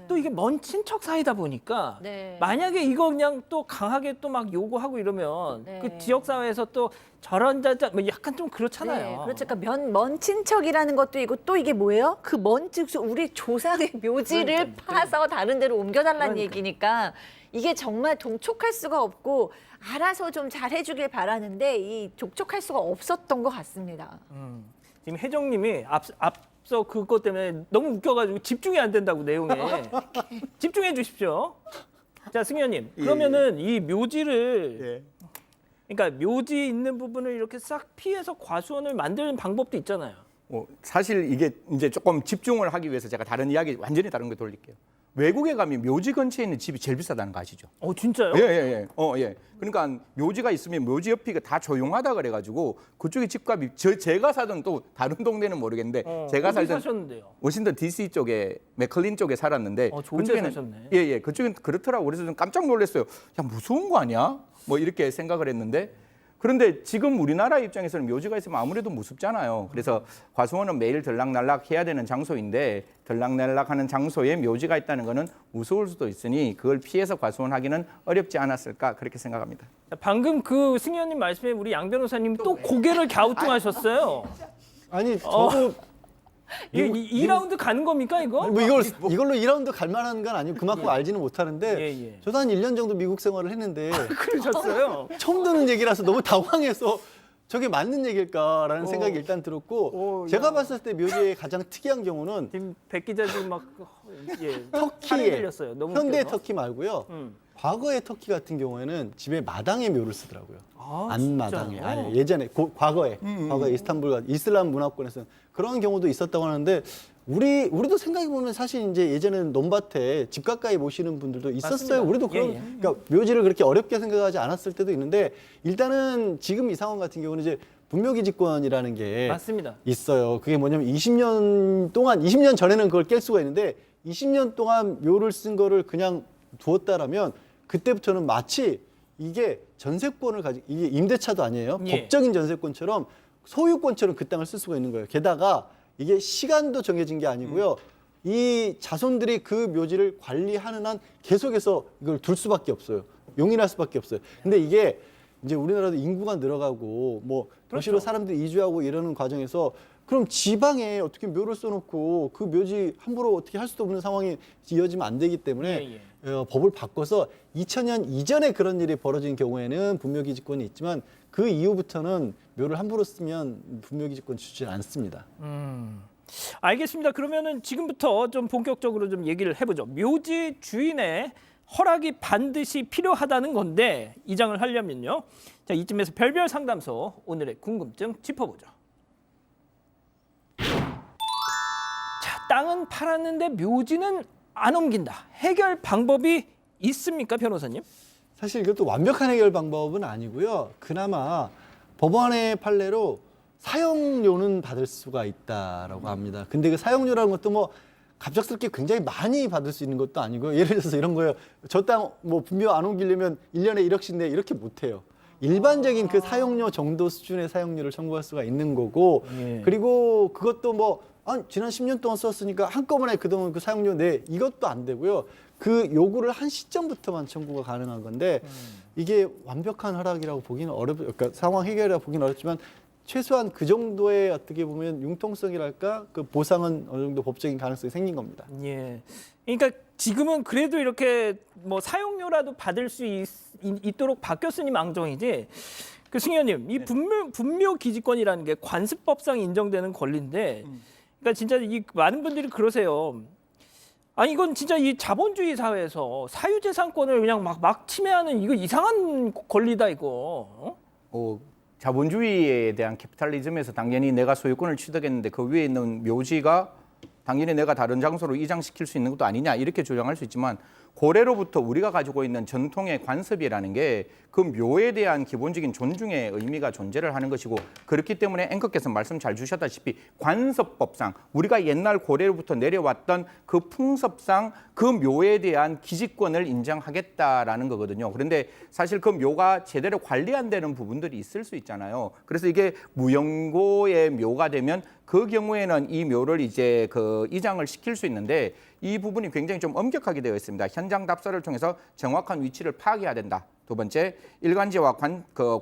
또 이게 먼 친척 사이다 보니까 네. 만약에 이거 그냥 또 강하게 또 막 요구하고 이러면 네. 그 지역 사회에서 또 저런 자자 뭐 약간 좀 그렇잖아요. 네, 그렇죠. 그러니까 먼 친척이라는 것도 있고 또 이게 뭐예요? 그 먼 친척 우리 조상의 묘지를 그러니까, 파서 다른 데로 옮겨달라는 그러니까. 얘기니까 이게 정말 동촉할 수가 없고 알아서 좀 잘해주길 바라는데 이 족촉할 수가 없었던 것 같습니다. 지금 혜정님이 앞서 그것 때문에 너무 웃겨가지고 집중이 안 된다고 내용에 집중해 주십시오. 자, 승현님 그러면은 이 묘지를 그러니까 묘지 있는 부분을 이렇게 싹 피해서 과수원을 만드는 방법도 있잖아요. 사실 이게 이제 조금 집중을 하기 위해서 제가 다른 이야기 완전히 다른 거 돌릴게요. 외국에 가면 묘지 근처에 있는 집이 제일 비싸다는 거 아시죠? 진짜요? 예. 예. 그러니까 묘지가 있으면 묘지 옆이 다 조용하다 그래가지고 그쪽에 집값이 제가 살던 또 다른 동네는 모르겠는데 제가 어디 살던 사셨는데요? 워싱턴 DC 쪽에 맥클린 쪽에 살았는데 좋은 데 사셨네. 예. 그쪽엔 그렇더라고. 그래서 좀 깜짝 놀랐어요. 야, 무서운 거 아니야? 뭐 이렇게 생각을 했는데 그런데 지금 우리나라 입장에서는 묘지가 있으면 아무래도 무섭잖아요. 그래서 과수원은 매일 들락날락 해야 되는 장소인데 들락날락하는 장소에 묘지가 있다는 거는 무서울 수도 있으니 그걸 피해서 과수원하기는 어렵지 않았을까 그렇게 생각합니다. 자, 방금 그 승현님 말씀에 우리 양 변호사님 또 고개를 갸우뚱하셨어요. 아니 저도 이게 2라운드 가는 겁니까 이거? 뭐 이걸로 2라운드 갈 만한 건 아니고 그만큼 알지는 못하는데 예. 저도 한 1년 정도 미국 생활을 했는데 그러셨어요? 처음 듣는 얘기라서 너무 당황해서 저게 맞는 얘기일까라는 생각이 일단 들었고 제가 봤을 때 묘지의 가장 특이한 경우는 지금 백 기자 지금 막 터키에 들렸어요. 너무 현대 웃겨서. 터키 말고요. 과거의 터키 같은 경우에는 집에 마당에 묘를 쓰더라고요. 아, 안마당에. 진짜요? 아니, 예전에 과거에 이스탄불 같은 이슬람 문화권에서는 그런 경우도 있었다고 하는데 우리도 생각해 보면 사실 이제 예전에는 논밭에 집 가까이 모시는 분들도 있었어요. 맞습니다. 우리도 그런 예. 그러니까 묘지를 그렇게 어렵게 생각하지 않았을 때도 있는데 일단은 지금 이 상황 같은 경우는 이제 분묘기지권이라는 게 맞습니다. 있어요. 그게 뭐냐면 20년 전에는 그걸 깰 수가 있는데 20년 동안 묘를 쓴 거를 그냥 두었다라면 그때부터는 마치 이게 전세권을 이게 임대차도 아니에요. 예. 법적인 전세권처럼 소유권처럼 그 땅을 쓸 수가 있는 거예요. 게다가 이게 시간도 정해진 게 아니고요. 이 자손들이 그 묘지를 관리하는 한 계속해서 이걸 둘 수밖에 없어요. 용인할 수밖에 없어요. 근데 이게 이제 우리나라도 인구가 늘어가고 뭐 도시로 사람들이 이주하고 이러는 과정에서 그럼 지방에 어떻게 묘를 써놓고 그 묘지 함부로 어떻게 할 수도 없는 상황이 이어지면 안 되기 때문에 법을 바꿔서 2000년 이전에 그런 일이 벌어진 경우에는 분묘기지권이 있지만 그 이후부터는 묘를 함부로 쓰면 분묘기지권 주지 않습니다. 알겠습니다. 그러면은 지금부터 좀 본격적으로 좀 얘기를 해보죠. 묘지 주인의 허락이 반드시 필요하다는 건데 이장을 하려면요. 자, 이쯤에서 별별 상담소 오늘의 궁금증 짚어보죠. 자, 땅은 팔았는데 묘지는 안 옮긴다. 해결 방법이 있습니까, 변호사님? 사실 이것도 완벽한 해결 방법은 아니고요. 그나마 법원의 판례로 사용료는 받을 수가 있다라고 합니다. 근데 그 사용료라는 것도 뭐 갑작스럽게 굉장히 많이 받을 수 있는 것도 아니고요. 예를 들어서 이런 거예요. 저 땅 뭐 분묘 안 옮기려면 1년에 1억씩 내 이렇게 못 해요. 일반적인 그 사용료 정도 수준의 사용료를 청구할 수가 있는 거고 그리고 그것도 뭐 지난 10년 동안 썼으니까 한꺼번에 그동안 그 사용료 내 이것도 안 되고요. 그 요구를 한 시점부터만 청구가 가능한 건데 이게 완벽한 허락이라고 보기는 그러니까 상황 해결이라고 보기는 어렵지만 최소한 그 정도의 어떻게 보면 융통성이랄까 그 보상은 어느 정도 법적인 가능성이 생긴 겁니다. 예. 그러니까 지금은 그래도 이렇게 뭐 사용료라도 받을 수 있도록 바뀌었으니 망정이지. 그 승 의원님, 이 분묘 기지권이라는 게 관습법상 인정되는 권리인데, 그러니까 진짜 이 많은 분들이 그러세요. 아니 이건 진짜 이 자본주의 사회에서 사유재산권을 그냥 막 침해하는 이거 이상한 권리다 이거. 자본주의에 대한 캐피탈리즘에서 당연히 내가 소유권을 취득했는데 그 위에 있는 묘지가 당연히 내가 다른 장소로 이장시킬 수 있는 것도 아니냐 이렇게 주장할 수 있지만 고래로부터 우리가 가지고 있는 전통의 관습이라는 게 그 묘에 대한 기본적인 존중의 의미가 존재를 하는 것이고 그렇기 때문에 앵커께서 말씀 잘 주셨다시피 관습법상 우리가 옛날 고래로부터 내려왔던 그 풍습상 그 묘에 대한 기지권을 인정하겠다라는 거거든요. 그런데 사실 그 묘가 제대로 관리 안 되는 부분들이 있을 수 있잖아요. 그래서 이게 무연고의 묘가 되면 그 경우에는 이 묘를 이제 그 이장을 시킬 수 있는데 이 부분이 굉장히 좀 엄격하게 되어 있습니다. 현장 답사를 통해서 정확한 위치를 파악해야 된다. 두 번째, 일간지와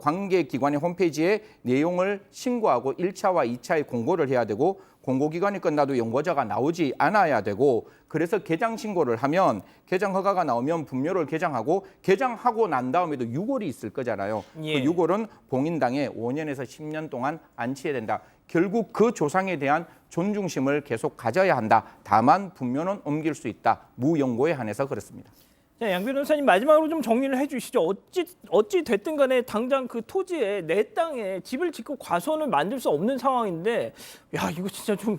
관계기관의 홈페이지에 내용을 신고하고 1차와 2차의 공고를 해야 되고 공고기간이 끝나도 연고자가 나오지 않아야 되고 그래서 개장 신고를 하면 개장 허가가 나오면 분묘를 개장하고 개장하고 난 다음에도 유골이 있을 거잖아요. 예. 그 유골은 봉인당에 5년에서 10년 동안 안치해야 된다. 결국 그 조상에 대한 존중심을 계속 가져야 한다. 다만 분묘는 옮길 수 있다. 무연고에 한해서 그렇습니다. 자, 양 변호사님 마지막으로 좀 정리를 해주시죠. 어찌 됐든 간에 당장 그 토지에 내 땅에 집을 짓고 과수원을 만들 수 없는 상황인데 야 이거 진짜 좀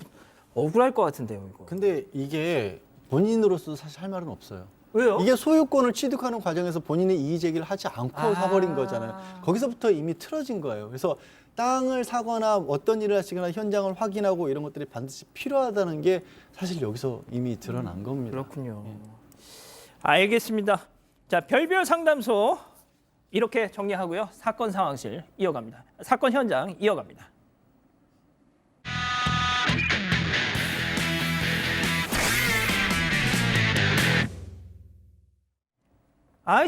억울할 것 같은데요. 이거. 근데 이게 본인으로서 사실 할 말은 없어요. 왜요? 이게 소유권을 취득하는 과정에서 본인이 이의 제기를 하지 않고 사버린 거잖아요. 거기서부터 이미 틀어진 거예요. 그래서 땅을 사거나 어떤 일을 하시거나 현장을 확인하고 이런 것들이 반드시 필요하다는 게 사실 여기서 이미 드러난 겁니다. 그렇군요. 알겠습니다. 자, 별별 상담소 이렇게 정리하고요. 사건 상황실 이어갑니다. 사건 현장 이어갑니다.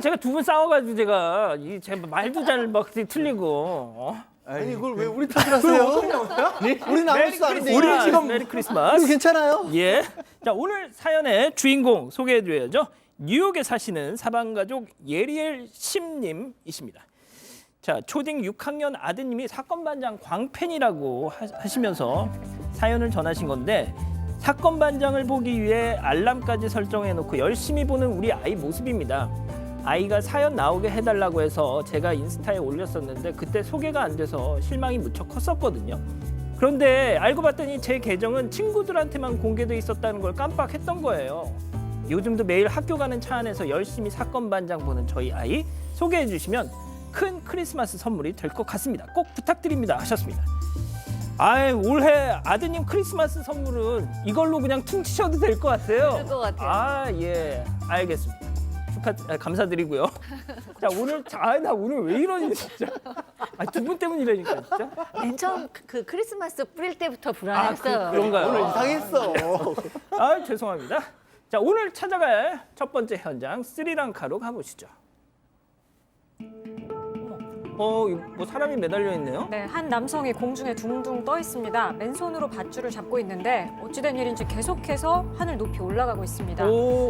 제가 두 분 싸워가지고 제가 제 말도 잘 막 틀리고. 아니 이걸 왜 우리 탓을 하세요? 우리는 아무 짓도 안 했는데 우리 지금 메리 크리스마스. 우리 괜찮아요? 예. 자, 오늘 사연의 주인공 소개해드려야죠. 뉴욕에 사시는 사방가족 예리엘 심님이십니다. 자, 초딩 6학년 아드님이 사건 반장 광팬이라고 하시면서 사연을 전하신 건데 사건 반장을 보기 위해 알람까지 설정해놓고 열심히 보는 우리 아이 모습입니다. 아이가 사연 나오게 해달라고 해서 제가 인스타에 올렸었는데 그때 소개가 안 돼서 실망이 무척 컸었거든요. 그런데 알고 봤더니 제 계정은 친구들한테만 공개돼 있었다는 걸 깜빡했던 거예요. 요즘도 매일 학교 가는 차 안에서 열심히 사건 반장 보는 저희 아이 소개해 주시면 큰 크리스마스 선물이 될 것 같습니다. 꼭 부탁드립니다 하셨습니다. 올해 아드님 크리스마스 선물은 이걸로 그냥 퉁치셔도 될 것 같아요. 그럴 것 같아요. 예, 알겠습니다. 감사드리고요. 자, 오늘 나 오늘 왜 이러니 진짜. 두 분 때문이라니까 진짜. 맨 처음 그 크리스마스 뿌릴 때부터 불안했어요. 그런가요? 오늘 이상했어. 죄송합니다. 자, 오늘 찾아갈 첫 번째 현장 스리랑카로 가보시죠. 뭐 사람이 매달려 있네요. 네, 한 남성이 공중에 둥둥 떠 있습니다. 맨손으로 밧줄을 잡고 있는데 어찌된 일인지 계속해서 하늘 높이 올라가고 있습니다.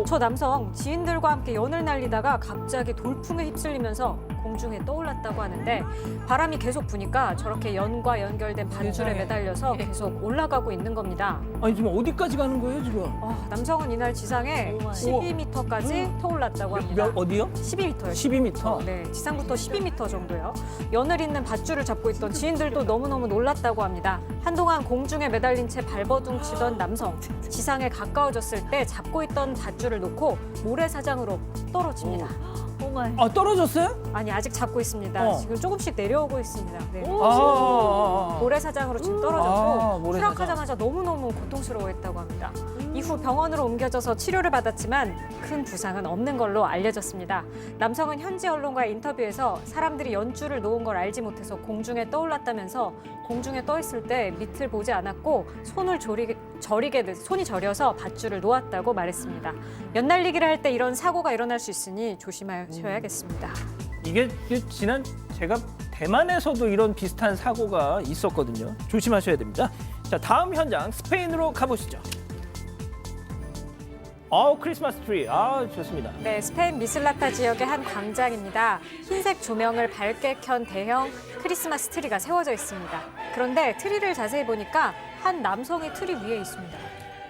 저 남성 지인들과 함께 연을 날리다가 갑자기 돌풍에 휩쓸리면서 공중에 떠올랐다고 하는데 바람이 계속 부니까 저렇게 연과 연결된 밧줄에 세상에. 매달려서 계속 올라가고 있는 겁니다. 지금 어디까지 가는 거예요 지금? 남성은 이날 지상에 12m까지 터올랐다고 합니다. 어디요? 12m요. 12m. 네, 지상부터 12m 정도요. 연을 잇는 밧줄을 잡고 있던 지인들도 너무너무 놀랐다고 합니다. 한동안 공중에 매달린 채 발버둥 치던 남성. 지상에 가까워졌을 때 잡고 있던 밧줄을 놓고 모래사장으로 떨어집니다. 떨어졌어요? 아니 아직 잡고 있습니다. 지금 조금씩 내려오고 있습니다. 네. 모래사장으로 지금 떨어졌고 모래사장. 추락하자마자 너무너무 고통스러워했다고 합니다. 이후 병원으로 옮겨져서 치료를 받았지만 큰 부상은 없는 걸로 알려졌습니다. 남성은 현지 언론과의 인터뷰에서 사람들이 연줄을 놓은 걸 알지 못해서 공중에 떠올랐다면서 공중에 떠 있을 때 밑을 보지 않았고 손이 저려서 밧줄을 놓았다고 말했습니다. 연날리기를 할 때 이런 사고가 일어날 수 있으니 조심하셔야겠습니다. 이게 지난 제가 대만에서도 이런 비슷한 사고가 있었거든요. 조심하셔야 됩니다. 자, 다음 현장 스페인으로 가보시죠. 크리스마스 트리. 좋습니다. 네, 스페인 미슬라타 지역의 한 광장입니다. 흰색 조명을 밝게 켠 대형 크리스마스 트리가 세워져 있습니다. 그런데 트리를 자세히 보니까 한 남성이 트리 위에 있습니다.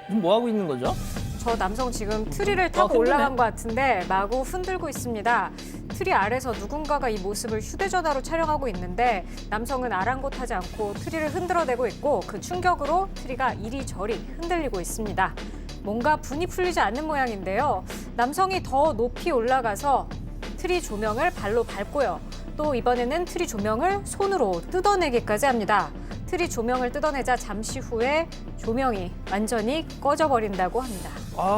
뭐 하고 있는 거죠? 저 남성 지금 트리를 타고 흔드네. 올라간 것 같은데 마구 흔들고 있습니다. 트리 아래서 누군가가 이 모습을 휴대전화로 촬영하고 있는데 남성은 아랑곳하지 않고 트리를 흔들어대고 있고 그 충격으로 트리가 이리저리 흔들리고 있습니다. 뭔가 분이 풀리지 않는 모양인데요. 남성이 더 높이 올라가서 트리 조명을 발로 밟고요. 또 이번에는 트리 조명을 손으로 뜯어내기까지 합니다. 트리 조명을 뜯어내자 잠시 후에 조명이 완전히 꺼져버린다고 합니다.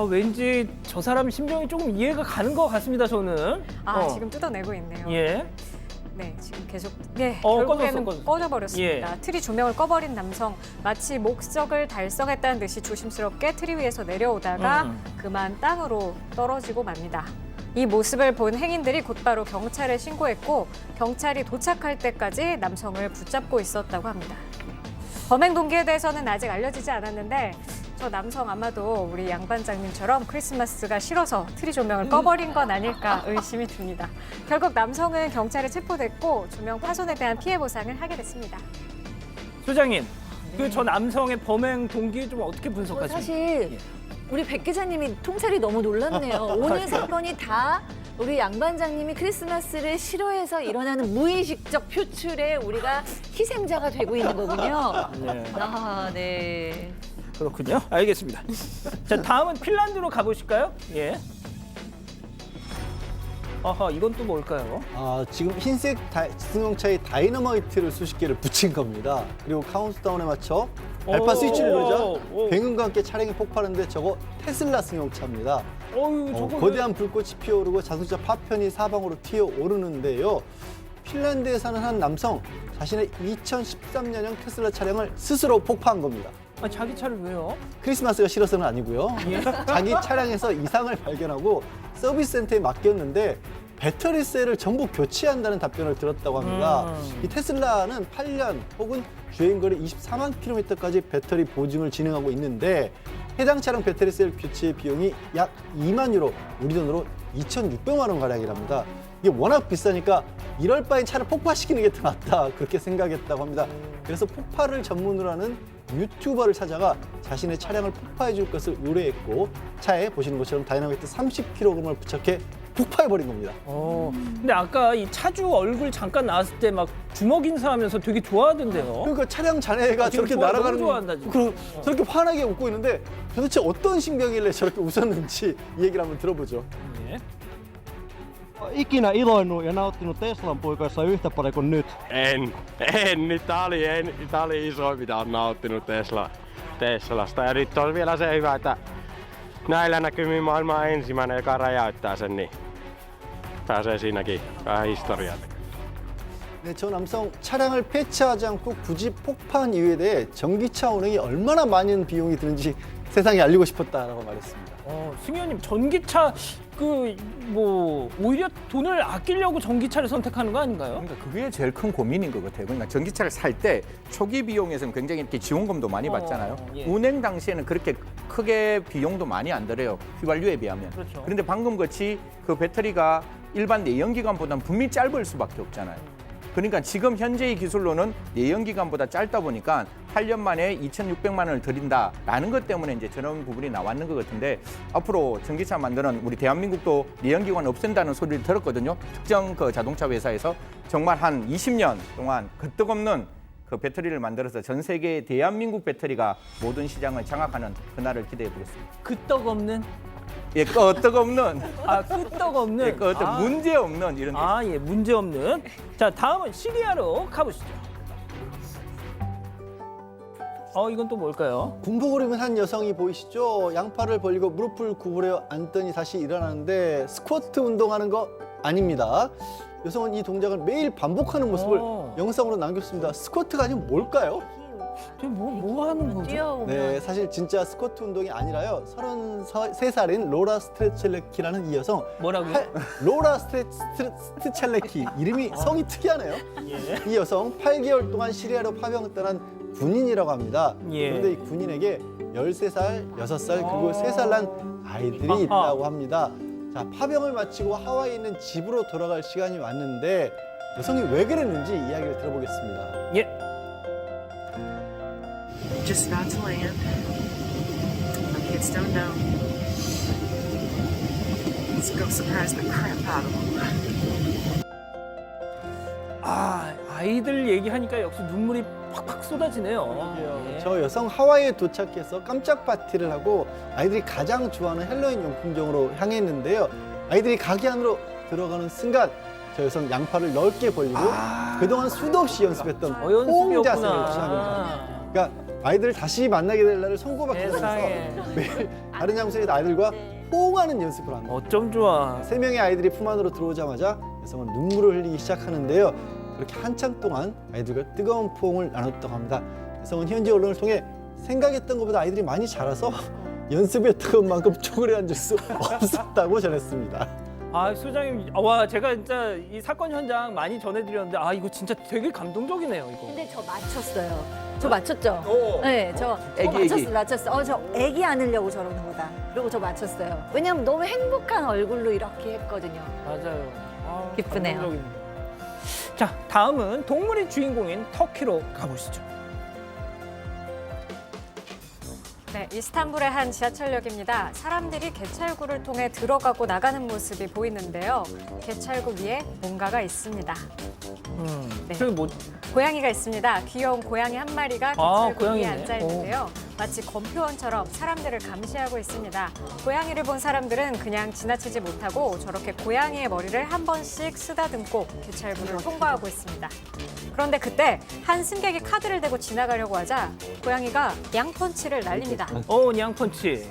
왠지 저 사람 심정이 조금 이해가 가는 것 같습니다, 저는. 지금 뜯어내고 있네요. 예. 네, 지금 계속 결국에는 꺼졌어. 꺼져버렸습니다. 예. 트리 조명을 꺼버린 남성, 마치 목적을 달성했다는 듯이 조심스럽게 트리 위에서 내려오다가 그만 땅으로 떨어지고 맙니다. 이 모습을 본 행인들이 곧바로 경찰에 신고했고 경찰이 도착할 때까지 남성을 붙잡고 있었다고 합니다. 범행 동기에 대해서는 아직 알려지지 않았는데 저 남성 아마도 우리 양 반장님처럼 크리스마스가 싫어서 트리 조명을 꺼버린 건 아닐까 의심이 듭니다. 결국 남성은 경찰에 체포됐고 조명 파손에 대한 피해 보상을 하게 됐습니다. 소장님, 저 남성의 범행 동기 좀 어떻게 분석하십니까? 사실 우리 백 기자님이 통찰이 너무 놀랍네요. 오늘 사건이 다 우리 양 반장님이 크리스마스를 싫어해서 일어나는 무의식적 표출에 우리가 희생자가 되고 있는 거군요. 네. 네. 그렇군요. 알겠습니다. 자, 다음은 핀란드로 가보실까요? 예. 이건 또 뭘까요? 지금 흰색 승용차에 다이너마이트를 수십 개를 붙인 겁니다. 그리고 카운트다운에 맞춰 알파 스위치를 누르자 굉음과 함께 차량이 폭발하는데 저거 테슬라 승용차입니다. 거대한 불꽃이 피어오르고 자동차 파편이 사방으로 튀어오르는데요. 핀란드에 사는 한 남성, 자신의 2013년형 테슬라 차량을 스스로 폭파한 겁니다. 자기 차를 왜요? 크리스마스가 싫어서는 아니고요. 자기 차량에서 이상을 발견하고 서비스 센터에 맡겼는데 배터리 셀을 전부 교체한다는 답변을 들었다고 합니다. 이 테슬라는 8년 혹은 주행거리 24만 킬로미터까지 배터리 보증을 진행하고 있는데 해당 차량 배터리 셀 교체 비용이 약 2만 유로, 우리 돈으로 2,600만 원 가량이랍니다. 이게 워낙 비싸니까 이럴 바엔 차를 폭파시키는 게 더 낫다 그렇게 생각했다고 합니다. 그래서 폭발을 전문으로 하는 유튜버를 찾아가 자신의 차량을 폭파해 줄 것을 의뢰했고 차에 보시는 것처럼 다이나마이트 30kg을 부착해 폭파해버린 겁니다. 근데 아까 이 차주 얼굴 잠깐 나왔을 때 막 주먹 인사하면서 되게 좋아하던데요. 그러니까 차량 잔해가 저렇게 날아가는 좋아한다, 지금. 저렇게 환하게 웃고 있는데 도대체 어떤 심경이길래 저렇게 웃었는지 이 얘기를 한번 들어보죠. 예. Ikinä iloinnut ja nauttinut Teslan puikoissa yhtä paljon kuin nyt? En. Tää oli iso, mitä on nauttinut Teslasta. Ja nyt on vielä se hyvä, että näillä näkymin maailman ensimmäinen, joka räjäyttää sen, niin pääsee siinäkin vähän historiaan. 네, 저 남성 차량을 폐차하지 않고 굳이 폭파한 이유에 대해 전기차 운행이 얼마나 많은 비용이 드는지 세상에 알리고 싶었다라고 말했습니다. 승 의원님, 전기차 오히려 돈을 아끼려고 전기차를 선택하는 거 아닌가요? 그러니까 그게 제일 큰 고민인 것 같아요. 그러니까 전기차를 살 때 초기 비용에서는 굉장히 이렇게 지원금도 많이 받잖아요. 예. 운행 당시에는 그렇게 크게 비용도 많이 안 들어요. 휘발유에 비하면. 그렇죠. 그런데 방금 같이 그 배터리가 일반 내연기관보다는 분명히 짧을 수밖에 없잖아요. 그러니까 지금 현재의 기술로는 내연기관보다 짧다 보니까 8년 만에 2,600만 원을 드린다라는 것 때문에 이제 저런 부분이 나왔는 것 같은데 앞으로 전기차 만드는 우리 대한민국도 내연기관 없앤다는 소리를 들었거든요. 특정 그 자동차 회사에서 정말 한 20년 동안 끄떡없는 그 배터리를 만들어서 전 세계 대한민국 배터리가 모든 시장을 장악하는 그날을 기대해 보겠습니다. 끄떡없는? 예, 끄떡 없는. 아, 끄떡 없는. 예, 끄떡 문제 없는 이런. 아, 예, 문제 없는. 자, 다음은 시리아로 가보시죠. 이건 또 뭘까요? 군복을 입은 한 여성이 보이시죠? 양팔을 벌리고 무릎을 구부려 앉더니 다시 일어나는데 스쿼트 운동하는 거 아닙니다. 여성은 이 동작을 매일 반복하는 모습을 영상으로 남겼습니다. 스쿼트가 아니면 뭘까요? 뭐 하는 거죠? 뛰어오면. 네, 사실 진짜 스쿼트 운동이 아니라요. 33살인 로라 스트레첼레키라는 이 여성. 뭐라고요? 로라 스트레첼레키. 이름이 성이 특이하네요. 예. 이 여성 8개월 동안 시리아로 파병을 떠난 군인이라고 합니다. 예. 그런데 이 군인에게 13살, 6살, 그리고 3살 난 아이들이 있다고 합니다. 자, 파병을 마치고 하와이에 있는 집으로 돌아갈 시간이 왔는데 여성이 왜 그랬는지 이야기를 들어보겠습니다. 예. Just about to land. My kids don't know. Let's go surprise the crap out of them. 아이들 얘기하니까 역시 눈물이 팍팍 쏟아지네요. 예. 저 여성 하와이에 도착해서 깜짝 파티를 하고 아이들이 가장 좋아하는 헬로윈 용품점으로 향했는데요. 아이들이 가게 안으로 들어가는 순간 저 여성 양팔을 넓게 벌리고 그동안 수도 없이 연습했던 호응 자세를 취합니다. 그러니까 아이들을 다시 만나게 될 날을 손꼽아 기다려서 매일 다른 장소에서 아이들과 호응하는 연습을 합니다. 어쩜 좋아. 3명의 아이들이 품 안으로 들어오자마자 여성은 눈물을 흘리기 시작하는데요. 그렇게 한참 동안 아이들과 뜨거운 포옹을 나눴다고 합니다. 여성은 현지 언론을 통해 생각했던 것보다 아이들이 많이 자라서 연습에 뜨거운 만큼 쪼그려 앉을 수 없었다고 전했습니다. 소장님, 와, 제가 진짜 이 사건 현장 많이 전해드렸는데, 이거 진짜 되게 감동적이네요, 이거. 근데 저 맞췄어요. 저 맞췄죠? 네, 저 애기. 맞췄어. 저 애기 안으려고 저러는 거다. 그리고 저 맞췄어요. 왜냐면 너무 행복한 얼굴로 이렇게 했거든요. 맞아요. 기쁘네요. 감동적입니다. 자, 다음은 동물이 주인공인 터키로 가보시죠. 네, 이스탄불의 한 지하철역입니다. 사람들이 개찰구를 통해 들어가고 나가는 모습이 보이는데요. 개찰구 위에 뭔가가 있습니다. 네. 저기 뭐, 고양이가 있습니다. 귀여운 고양이 한 마리가 개찰구 위에 고양이네. 앉아 있는데요. 마치 검표원처럼 사람들을 감시하고 있습니다. 고양이를 본 사람들은 그냥 지나치지 못하고 저렇게 고양이의 머리를 한 번씩 쓰다듬고 개찰구를 통과하고 있습니다. 그런데 그때 한 승객이 카드를 대고 지나가려고 하자 고양이가 양펀치를 날립니다. 양펀치.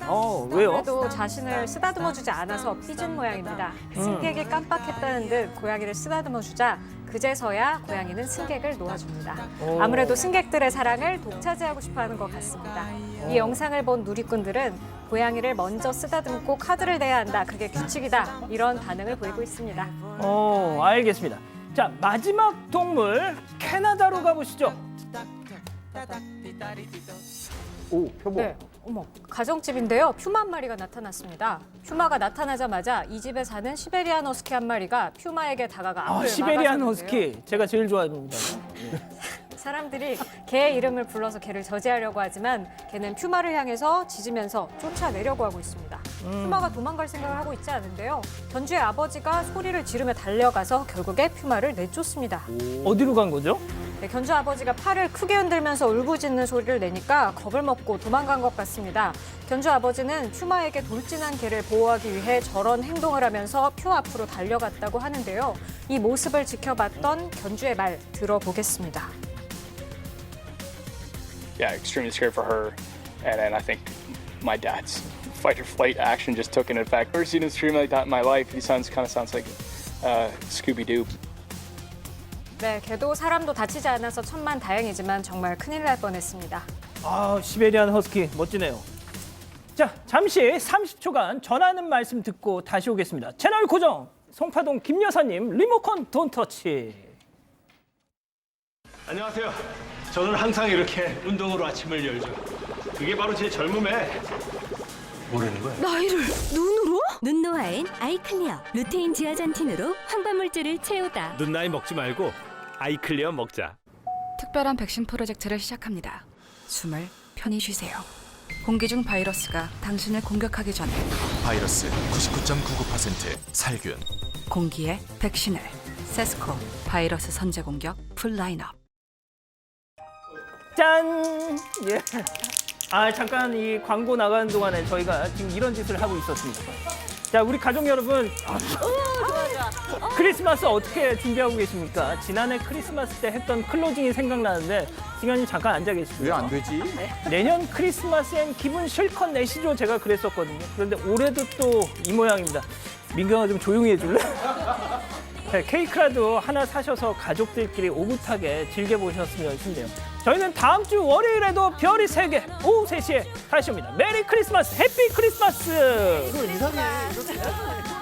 왜요? 아무래도 자신을 쓰다듬어주지 않아서 삐진 모양입니다. 승객이 깜빡했다는 듯 고양이를 쓰다듬어주자 그제서야 고양이는 승객을 놓아줍니다. 아무래도 승객들의 사랑을 독차지하고 싶어하는 것 같습니다. 이 영상을 본 누리꾼들은 고양이를 먼저 쓰다듬고 카드를 대야 한다. 그게 규칙이다. 이런 반응을 보이고 있습니다. 알겠습니다. 자, 마지막 동물 캐나다로 가보시죠. 오, 표범. 네, 가정집인데요. 퓨마 한 마리가 나타났습니다. 퓨마가 나타나자마자 이 집에 사는 시베리안 허스키 한 마리가 퓨마에게 다가가 앞을 시베리안 막아줬는데요. 허스키. 제가 제일 좋아합니다. 사람들이 개의 이름을 불러서 개를 저지하려고 하지만 개는 퓨마를 향해서 짖으면서 쫓아내려고 하고 있습니다. 퓨마가 도망갈 생각을 하고 있지 않은데요. 견주의 아버지가 소리를 지르며 달려가서 결국에 퓨마를 내쫓습니다. 어디로 간 거죠? 네, 견주 아버지가 팔을 크게 흔들면서 울부짖는 소리를 내니까 겁을 먹고 도망간 것 같습니다. 견주 아버지는 퓨마에게 돌진한 개를 보호하기 위해 저런 행동을 하면서 표 앞으로 달려갔다고 하는데요. 이 모습을 지켜봤던 견주의 말 들어보겠습니다. Yeah, extremely scared for her, and then I think my dad's fight or flight action just took an effect. Never seen him scream like that in my life. He kind of sounds like Scooby-Doo. 네, 개도 사람도 다치지 않아서 천만 다행이지만 정말 큰일 날 뻔했습니다. 시베리안 허스키 멋지네요. 자, 잠시 30초간 전하는 말씀 듣고 다시 오겠습니다. 채널 고정 송파동 김 여사님 리모컨 돈 터치. 안녕하세요. 저는 항상 이렇게 운동으로 아침을 열죠. 그게 바로 제 젊음에 모르는 거예요. 나이를 눈으로? 눈노화엔 아이클리어 루테인 지아잔틴으로 황반물질을 채우다. 눈 나이 먹지 말고 아이클리어 먹자. 특별한 백신 프로젝트를 시작합니다. 숨을 편히 쉬세요. 공기 중 바이러스가 당신을 공격하기 전에 바이러스 99.99% 살균. 공기에 백신을. 세스코 바이러스 선제 공격 풀 라인업. 짠! 예. 잠깐 이 광고 나가는 동안에 저희가 지금 이런 짓을 하고 있었습니다. 자, 우리 가족 여러분, 크리스마스 어떻게 준비하고 계십니까? 지난해 크리스마스 때 했던 클로징이 생각나는데 승현님 잠깐 앉아 계시고요. 왜 안 되지? 내년 크리스마스엔 기분 실컷 내시죠. 제가 그랬었거든요. 그런데 올해도 또 이 모양입니다. 민경아 좀 조용히 해줄래? 네, 케이크라도 하나 사셔서 가족들끼리 오붓하게 즐겨보셨으면 싶네요. 저희는 다음 주 월요일에도 별이 3개 오후 3시에 다시 옵니다. 메리 크리스마스, 해피 크리스마스! 이거 이상해. 이거